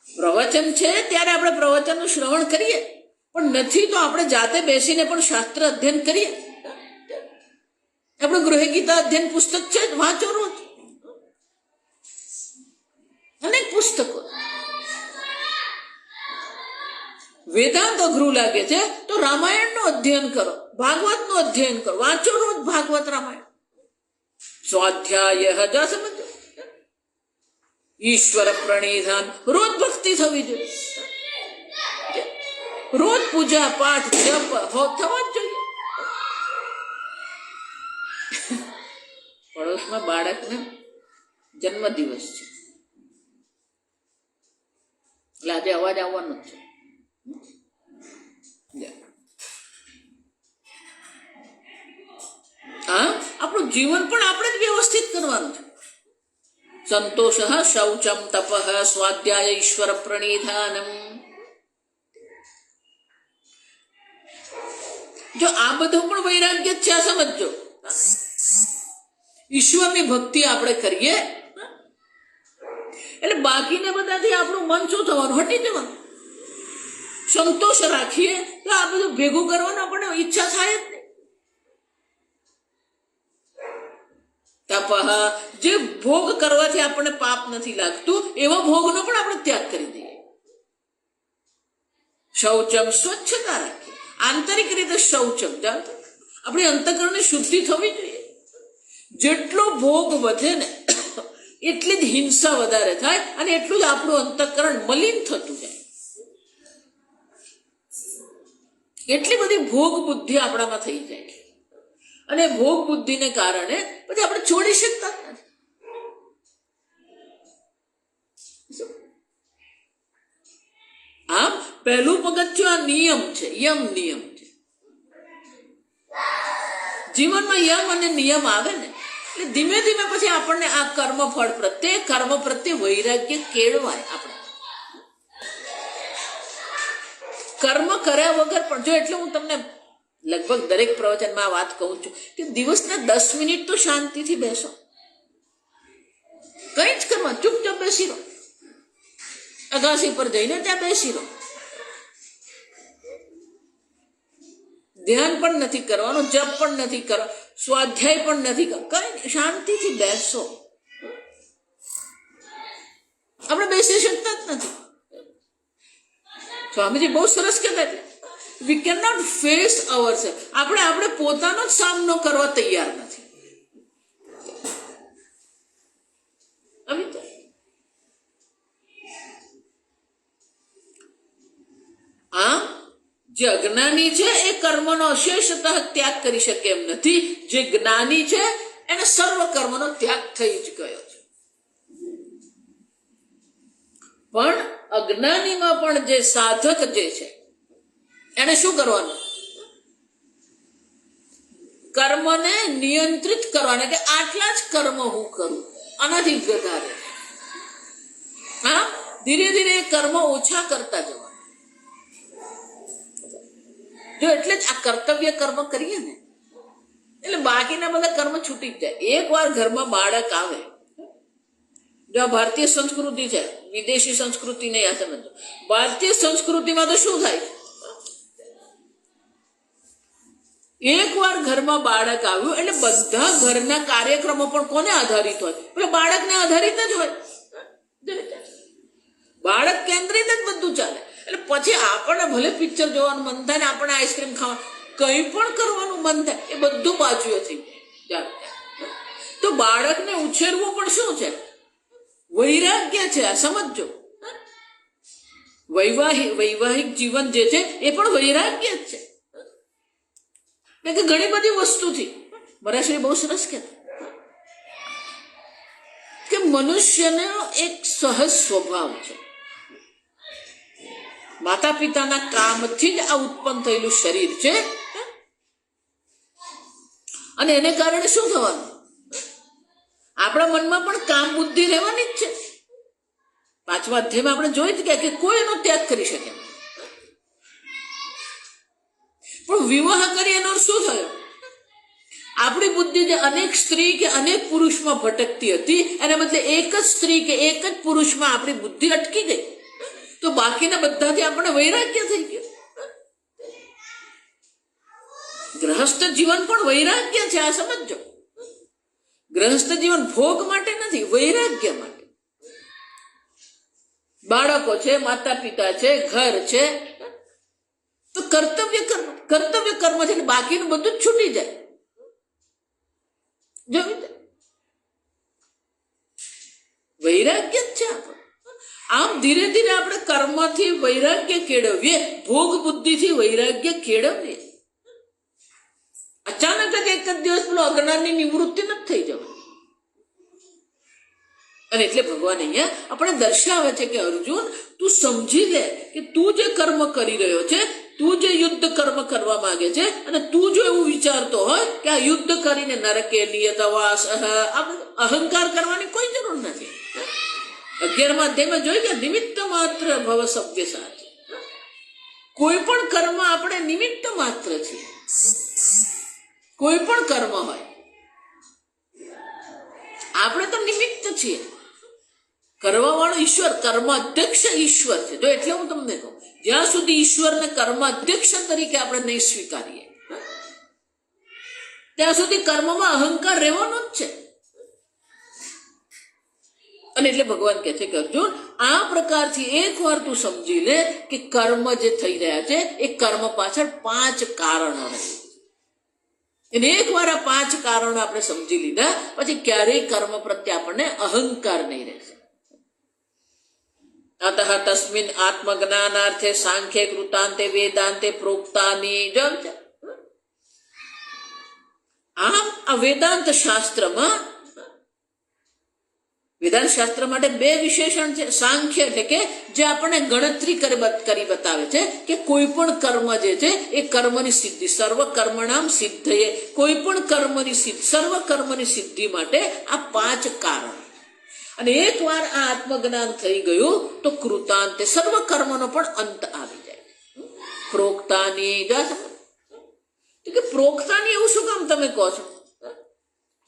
S1: પ્રવચન છે ત્યારે આપણે પ્રવચનનું શ્રવણ કરીએ, પણ નથી તો આપણે જાતે બેસીને પણ શાસ્ત્ર અધ્યયન કરીએ. આપણું ગૃહ ગીતા અધ્યયન પુસ્તક છે, વાંચો રોજ. અનેક પુસ્તકો. વેદાંત અઘરું લાગે છે તો રામાયણનું અધ્યયન કરો, ભાગવતનું અધ્યયન કરો, વાંચો રોજ ભાગવત, રામાયણ. સ્વાધ્યાય, હજા સમજો. ઈશ્વર પ્રણિધાન, રોજ ભક્તિ થવી જોઈએ. રોજ પૂજા પાઠ જપ થવા જ જોઈએ. પડોશમાં બાળકને જન્મદિવસ છે એટલે આજે અવાજ આવવાનો જ છે. હા, આપણું જીવન પણ આપણે જ વ્યવસ્થિત કરવાનું છે. સંતોષ, શૌચમ, તપઃ, સ્વાધ્યાય, ઈશ્વર પ્રણિધાનમ. જો આ બધું પણ વૈરાગ્ય છે, આ સમજો. ઈશ્વરની ભક્તિ આપણે કરીએ એટલે બાકીને બધાથી આપણું મન શું થવાનું? હટી જવાનું. સંતોષ રાખીએ તો આ બધું ભેગું કરવાનું આપણને ઈચ્છા થાય જ નહીં. તપઃ, જે ભોગ કરવાથી આપણને પાપ નથી લાગતું એવા ભોગનો પણ આપણે ત્યાગ કરી દઈએ. શૌચમ, સ્વચ્છતા રાખીએ. આંતરિક રીતે શૌચમ, જાણતો આપણી અંતઃકરણની શુદ્ધિ થવી જોઈએ. જેટલો ભોગ વધે ને એટલી જ હિંસા વધારે થાય અને એટલું જ આપણું અંતઃકરણ મલિન થતું જાય. એટલી બધી ભોગ બુદ્ધિ આપણામાં થઈ જાય અને ભોગ બુદ્ધિને કારણે પછી આપણે છોડી શકતા જ નથી. આમ પહેલું પગથિયું આ નિયમ છે, નિયમ છે. જીવનમાં યમ અને નિયમ આવે ને એટલે ધીમે ધીમે પછી આપણને આ કર્મ પ્રત્યે વૈરાગ્ય કેળવાય. આપણે કર્મ કર્યા વગર પણ જો, એટલે હું તમને લગભગ દરેક પ્રવચનમાં વાત કહું છું કે દિવસના 10 મિનિટ તો શાંતિથી બેસો, કઈ જ કરવા, ચૂપચાપ બેસી રહો, અગાસી પર જઈને ત્યાં બેસી રહો, ધ્યાન પણ નથી કરવાનું, જપ પણ નથી કરવાનો, સ્વાધ્યાય પણ નથી કરવાનો, કઈ શાંતિથી બેસો. આપણે બેસી શકતા જ નથી. સ્વામીજી બહુ સરસ કહેતા હતા, વી કેન નોટ ફેસ અવરસેલ્ફ. આપણે પોતાનો જ સામનો કરવા તૈયાર નથી. આમ જે અજ્ઞાની છે એ કર્મનો અશેષતઃ ત્યાગ કરી શકે એમ નથી. જે જ્ઞાની છે એને સર્વ કર્મનો ત્યાગ થઈ જ ગયો છે. પણ અજ્ઞાનીમાં પણ જે સાધક જે છે એને શું કરવાનું? કર્મને નિયંત્રિત કરવાના, કે આટલા જ કર્મ હું કરું, આનાથી વધારે. હા, ધીરે ધીરે એ કર્મ ઓછા કરતા જવા. જો એટલે જ આ કર્તવ્ય કર્મ કરીએ ને એટલે બાકીના બધા કર્મ છૂટી જ જાય. એક વાર ઘરમાં બાળક આવે, જો આ ભારતીય સંસ્કૃતિ છે, વિદેશી સંસ્કૃતિ નહીં, આ સમજો. ભારતીય સંસ્કૃતિમાં તો શું થાય, એક વાર ઘરમાં બાળક આવ્યું એટલે બધા ઘરના કાર્યક્રમો પણ કોને આધારિત હોય? એટલે બાળકને આધારિત જ હોય. બાળક કેન્દ્રિત જ બધું ચાલે. એટલે પછી આપણને ભલે પિક્ચર જોવાનું મન થાય ને આપણને આઈસ્ક્રીમ ખાવાનું, કંઈ પણ કરવાનું મન થાય, એ બધું બાજુએ થઈ જાય. તો બાળકને ઉછેરવું પણ શું છે? વૈરાગ્ય છે. આ સમજો. વૈવાહિક જીવન જે છે એ પણ વૈરાગ્ય જ છે. કે ઘણી બધી વસ્તુથી મરાશ્રી બહુ સરસ કહેતા કે મનુષ્યનો એક સહજ સ્વભાવ છે. માતા પિતાના કામથી જ આ ઉત્પન્ન થયેલું શરીર છે અને એને કારણે શું થવાનું? આપણા મનમાં પણ કામ બુદ્ધિ રહેવાની જ છે. 5મા અધ્યાયમાં આપણે જોઈ જ ગયા કે કોઈ એનો ત્યાગ કરી શકે, પણ વિવાહ કરી એનો શું થયો? આપણી બુદ્ધિ જે અનેક સ્ત્રી કે અનેક પુરુષમાં ભટકતી હતી એને બદલે એક જ સ્ત્રી કે એક જ પુરુષમાં આપણી બુદ્ધિ અટકી ગઈ. તો બાકીના બધાથી આપણને વૈરાગ્ય થઈ ગયું. ગ્રહસ્થ જીવન પણ વૈરાગ્ય છે. આ સમજો. ગ્રહસ્થ જીવન ભોગ માટે નથી, વૈરાગ્ય માટે. બાળકો છે, માતા પિતા છે, ઘર છે, તો કર્તવ્ય કર્મ છે. બાકીનું બધું જ છૂટી જાય. જોયું? વૈરાગ્ય જ છે આપણું. આમ ધીરે ધીરે આપણે કર્મથી વૈરાગ્ય કેળવીએ, ભોગ બુદ્ધિથી વૈરાગ્ય કેળવીએ. અચાનક જ એક જ દિવસ પેલો અજ્ઞાનની નિવૃત્તિ નથી થઈ જવા. અને એટલે ભગવાન અહીંયા આપણે દર્શાવે છે કે અર્જુન, તું સમજી લે કે તું જે કર્મ કરી રહ્યો છે, તું જે યુદ્ધ કર્મ કરવા માંગે છે, અને તું જો એવું વિચારતો હોય કે આ યુદ્ધ કરીને નરકે નિયતવાસ, અહંકાર કરવાની કોઈ જરૂર નથી. 11મા અધ્યાયમાં જોઈ ગયા, નિમિત્ત માત્ર ભવ સવ્યસાચ. કોઈ પણ કર્મ આપણે નિમિત્ત માત્ર છીએ. કોઈ પણ કર્મ હોય, આપણે તો નિમિત્ત છીએ. કરવા વાળો ઈશ્વર, કર્મ અધ્યક્ષ ઈશ્વર છે. જો એટલે હું તમને કહું, જ્યાં સુધી ઈશ્વરને કર્મ અધ્યક્ષ તરીકે આપણે નહીં સ્વીકારીએ ત્યાં સુધી કર્મમાં અહંકાર રહેવાનો જ છે. અને એટલે ભગવાન કહે છે કે અર્જુન, આ પ્રકારથી એકવાર તું સમજી લે કે કર્મ જે થઈ રહ્યા છે એ કર્મ પાછળ 5 કારણો રહે. અને એકવાર આ 5 કારણો આપણે સમજી લીધા પછી ક્યારેય કર્મ પ્રત્યે આપણને અહંકાર નહીં રહેશે. અતઃ તસ્મિન આત્મજ્ઞાનાર્થે સાંખ્ય કૃતાંતે વેદાંતે પ્રોક્તાની આમ આ વેદાંત શાસ્ત્રમાં વેદાંત શાસ્ત્ર માટે 2 વિશેષણ છે. સાંખ્ય એટલે કે જે આપણને ગણતરી કરી બતાવે છે કે કોઈ પણ કર્મ જે છે એ કર્મની સિદ્ધિ, સર્વ કર્મણામ સિદ્ધયે, કોઈ પણ કર્મની સિદ્ધિ, સર્વ કર્મની સિદ્ધિ માટે આ 5 કારણ. અને એકવાર આ આત્મજ્ઞાન થઈ ગયું તો કૃતાંતે સર્વ કર્મનો પણ અંત આવી જાય. પ્રોક્તાની કે પ્રોક્તાની એવું શું કામ તમે કહો છો?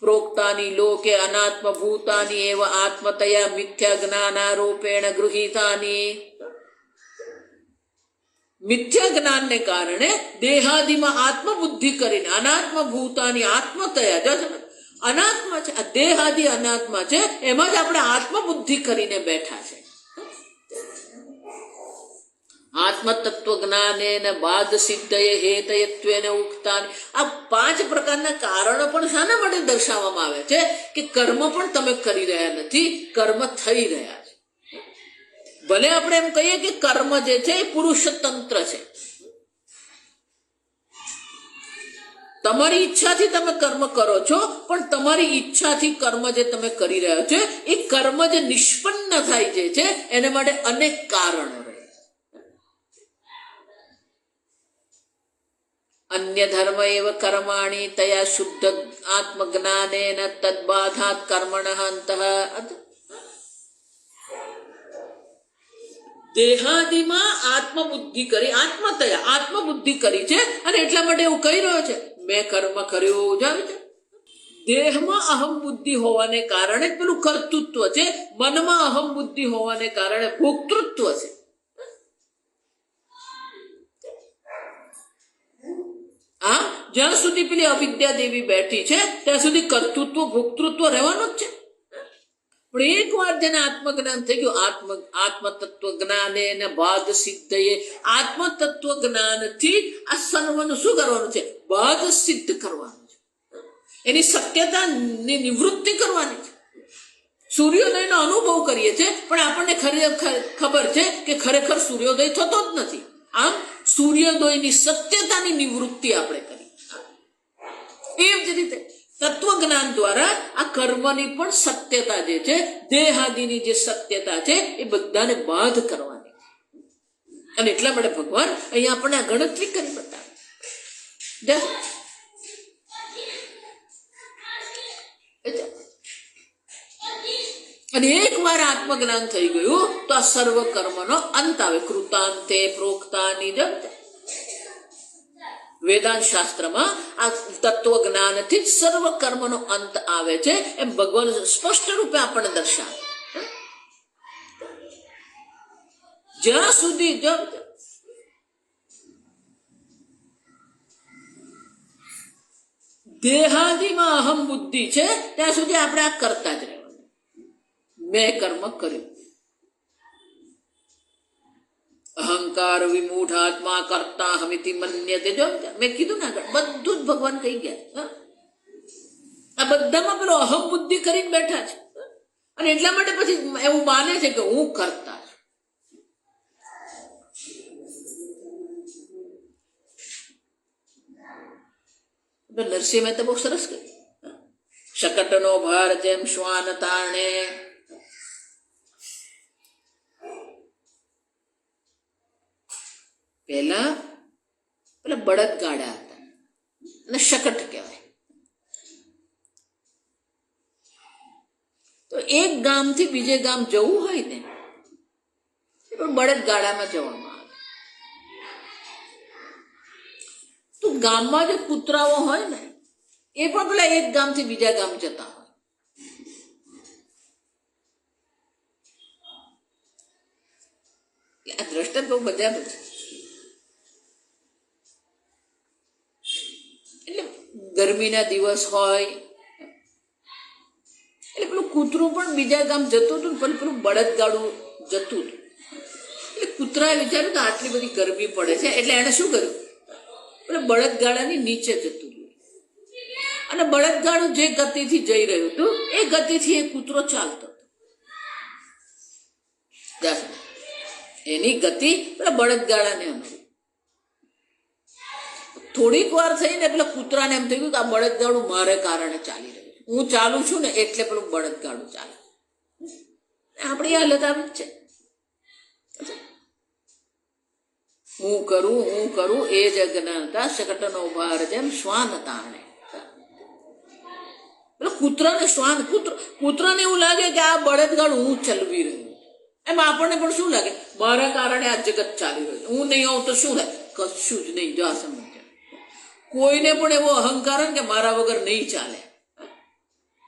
S1: પ્રોક્તાની લોકે અનાત્મ ભૂતાની એવ આત્મતયા મિથ્યા જ્ઞાનારોપેણ ગૃહીતાની. મિથ્યા જ્ઞાનને કારણે દેહાદિમાં આત્મબુદ્ધિ કરીને અનાત્મ ભૂતાની આત્મતયા, અનાત્મા છે, આ દેહાદિ અનાત્મા છે, એમાં જ આપણે આત્મબુદ્ધિ કરીને બેઠા છે. આત્મતત્વ જ્ઞાનેન બાદ સિદ્ધયે હેતયત્વેન ઉક્તાની. આ 5 પ્રકારના કારણો પણ શાના માટે દર્શાવવામાં આવે છે કે કર્મ પણ તમે કરી રહ્યા નથી, કર્મ થઈ રહ્યા છે. ભલે આપણે એમ કહીએ કે કર્મ જે છે એ પુરુષ તંત્ર છે, તમારી ઈચ્છાથી તમે કર્મ કરો છો, પણ તમારી ઈચ્છાથી કર્મ જે તમે કરી રહ્યા છો એ કર્મ જે નિષ્પન્ન થાય છે એને માટે અનેક કારણો રહે. અન્ય ધર્મ એવ કર્માણી તયા શુદ્ધ આત્મજ્ઞાનેન તદ્બાધાત કર્મણઃ અંતઃ. દેહાદિમાં આત્મબુદ્ધિ કરી, આત્મતયા આત્મબુદ્ધિ કરી છે અને એટલા માટે એવું કહી રહ્યો છે મેં કર્મ કર્યું. જાવે છે દેહમાં અહમ બુદ્ધિ હોવાને કારણે પેલું કર્તૃત્વ છે, મનમાં અહમ બુદ્ધિ હોવાને કારણે ભોક્તૃત્વ છે. હા, જ્યાં સુધી પેલી અવિદ્યા દેવી બેઠી છે ત્યાં સુધી કર્તૃત્વ ભોક્તૃત્વ રહેવાનું જ છે. પણ એકવાર જેને આત્મજ્ઞાન થઈ ગયું, આત્મતત્વ જ્ઞાને ને બાદ સિદ્ધયે, આત્મતત્વ જ્ઞાનથી આ સર્વનું શું કરવાનું છે? બાદ સિદ્ધ કરવાનું છે, એની સત્યતાની નિવૃત્તિ કરવાની છે. સૂર્યોદયનો અનુભવ કરીએ છીએ પણ આપણને ખબર છે કે ખરેખર સૂર્યોદય થતો જ નથી. આમ સૂર્યોદયની સત્યતાની નિવૃત્તિ આપણે કરી. એવી જ રીતે તત્વજ્ઞાન દ્વારા આ કર્મની પણ સત્યતા જે છે, દેહાદિની જે સત્યતા છે એ બધાને બાધ કરવાની. અને એટલા માટે ભગવાન અહીંયા આપણને આ ગણતરી કરી બતાવે. અને એકવાર આત્મજ્ઞાન થઈ ગયું તો આ સર્વ કર્મનો અંત આવે. કૃતાંતે પ્રોક્તાની વેદાંત શાસ્ત્રમાં આ તત્વજ્ઞાનથી જ સર્વ કર્મનો અંત આવે છે એમ ભગવાન સ્પષ્ટ રૂપે આપણને દર્શાવે. જ્યાં સુધી દેહાદિમાં અહમ બુદ્ધિ છે ત્યાં સુધી આપણે આ કરતા જ રહેવાનું. મેં કર્મ કર્યું. અહંકાર વિમૂઢાત્મા કરતા હમિતિ મન્યતે. જો મેં કીધું ને બધું જ ભગવાન કહી ગયા. આ બધામાં પેલો અહમ બુદ્ધિ કરીને બેઠા છે અને એટલા માટે પછી એવું માને છે કે હું કરતા છું. નરસિંહ મહેતા બહુ સરસ કહ્યું, શકટનો ભાર જેમ શ્વાન તાણે. પેલા બળદ ગાડા હતા અને શકટ કહેવાય. તો એક ગામથી બીજે ગામ જવું હોય ને પણ બળદ ગાડામાં જવામાં આવે. તો ગામમાં જે કૂતરાઓ હોય ને એ પણ પેલા એક ગામથી બીજા ગામ જતા હોય. આ દ્રષ્ટાંત બહુ બધા છે. ગરમીના દિવસ હોય એટલે પેલું કૂતરું પણ બીજા ગામ જતું હતું, પેલું બળદગાડું જતું હતું. એટલે કૂતરાએ વિચાર્યું કે આટલી બધી ગરમી પડે છે એટલે એણે શું કર્યું, પેલા બળદગાડાની નીચે જતું રહ્યું. અને બળદગાડું જે ગતિથી જઈ રહ્યું હતું એ ગતિથી એ કૂતરો ચાલતો હતો. એની ગતિ પેલા બળદગાડાને અનુરૂપ. થોડીક વાર થઈને પેલા કૂતરાને એમ થયું કે આ બળદગાડું મારે કારણે ચાલી રહ્યું છે, હું ચાલું છું ને એટલે પેલું બળદગાડું ચાલે. આપણી હાલત આવી જ છે. હું કરું એ જ અજ્ઞાનતા શકટનો ભાર જેમ શ્વાન તાણે. પેલો કૂતરાને એવું લાગે કે આ બળદગાડું હું ચલવી રહ્યું. એમ આપણને પણ શું લાગે, મારા કારણે આ જગત ચાલી રહ્યું, હું નહીં આવું તો શું થાય? કશું જ નહીં. જો આ સમજ, કોઈને પણ એવો અહંકાર કે મારા વગર નહીં ચાલે.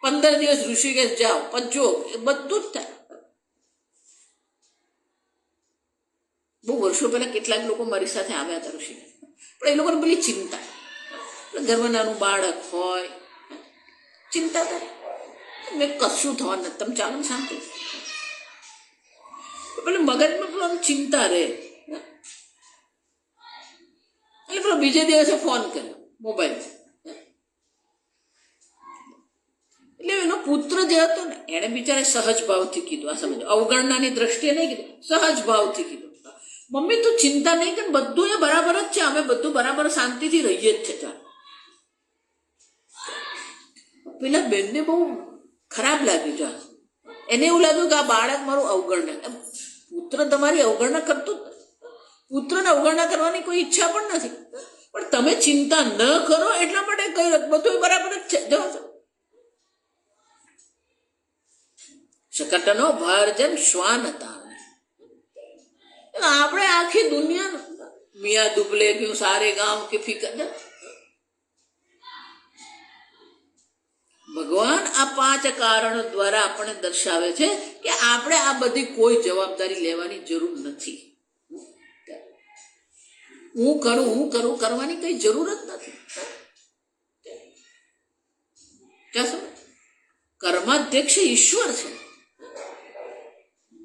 S1: 15 દિવસ ઋષિકેશ જાઓ, પંચો, એ બધું જ થાય. બહુ વર્ષો પહેલા કેટલાક લોકો મારી સાથે આવ્યા હતા ઋષિકેશ, પણ એ લોકોને પેલી ચિંતા, ઘરમાં નાનું બાળક હોય, ચિંતા કરે. મેં કશું થવા નથી, તમે ચાલો શાંતિ. પેલું મગજમાં પેલો ચિંતા રહે. એટલે પેલો બીજે દિવસે ફોન કર્યો મોબાઈલ. એટલે એનો પુત્ર જે હતો ને એને બિચારે સહજ ભાવથી કીધું, આ સમજો, અવગણનાની દ્રષ્ટિએ નહીં કીધું, સહજ ભાવથી કીધું, મમ્મી તું ચિંતા નહીં કર, બધું એ બરાબર જ છે, અમે બધું બરાબર શાંતિથી રહીએ જ છે. ચાલ. પેલા બેનને બહુ ખરાબ લાગ્યું. ચાલ, એને એવું લાગ્યું કે આ બાળક મારું અવગણના. પુત્ર તમારી અવગણના કરતું જ નથી, પુત્રને અવગણના કરવાની કોઈ ઈચ્છા પણ નથી, પણ તમે ચિંતા ન કરો એટલા માટે કહ્યું બધું બરાબર જ છે. જો શકટનો ભાર જેમ શ્વાન હતા. આપણે આખી દુનિયા મિયા દુબલે ક્યું સારે ગાંવ કે ફિકર. ભગવાન આ 5 કારણો દ્વારા આપણને દર્શાવે છે કે આપણે આ બધી કોઈ જવાબદારી લેવાની જરૂર નથી. હું કરું કરવાની કઈ જરૂર જ નથી. કર્માધ્યક્ષ ઈશ્વર છે.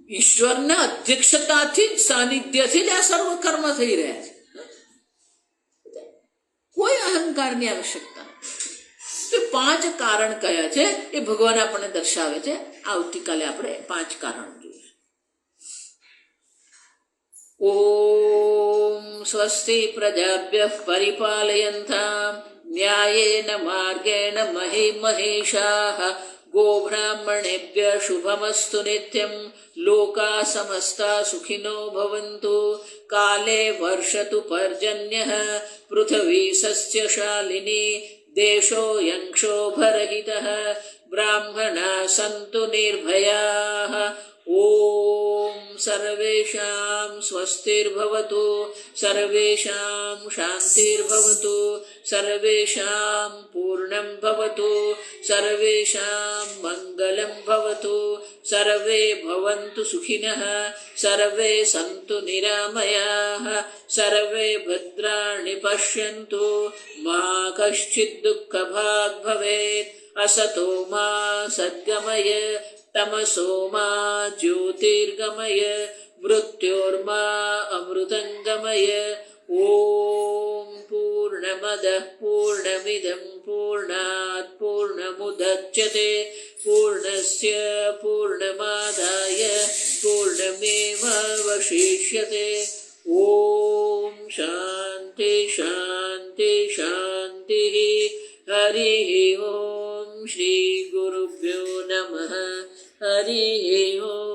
S1: ઈશ્વરના અધ્યક્ષતાથી જ, સાનિધ્યથી જ આ સર્વ કર્મ થઈ રહ્યા છે. કોઈ અહંકારની આવશ્યકતા નથી. 5 કારણ કયા છે એ ભગવાન આપણને દર્શાવે છે. આવતીકાલે આપણે 5 કારણ જોઈશું. ઓમ સ્વસ્તિ પ્રજાભ્યઃ પરિપાલયન્તામ ન્યાયેન માર્ગેણ મહિમહેશાઃ ગોબ્રાહ્મણેભ્ય શુભમસ્તુ નિત્યમ લોકા સમસ્તા સુખિનો ભવન્તુ કાલે વર્ષતુ પર્જન્યઃ પૃથ્વી સસ્યશાલિની દેશોऽયં ક્ષોભરહિતઃ બ્રાહ્મણા સन्तુ નિર્ભયાઃ. ઓમ સર્વેષાં સ્વસ્તિર્ભવતુ, સર્વેષાં શાંતિર્ભવતુ, સર્વેષાં પૂર્ણં ભવતુ, સર્વેષાં મંગલં ભવતુ, સર્વે ભવन्तુ સુખિનઃ, સર્વે સन्तુ નિરામયાઃ, સર્વે ભદ્રાણિ પશ્યन्तુ, મા કશ્ચિદ દુઃખભાગ ભવેत्. અસતો મા સદ્ગમય, તમસો મા જ્યોતિર્ગમય, મૃત્યોર્મા અમૃતંગમય. ઓમ પૂર્ણમદઃ પૂર્ણમિદં પૂર્ણાત પૂર્ણમુદચ્યતે પૂર્ણસ્ય પૂર્ણમાદાય પૂર્ણમેવાવશિષ્યતે. ઓમ શાંતિ શાંતિ શાંતિ. હરિ ઓમ. શ્રી ગુરુભ્યો નમઃ. હરિ ઓમ.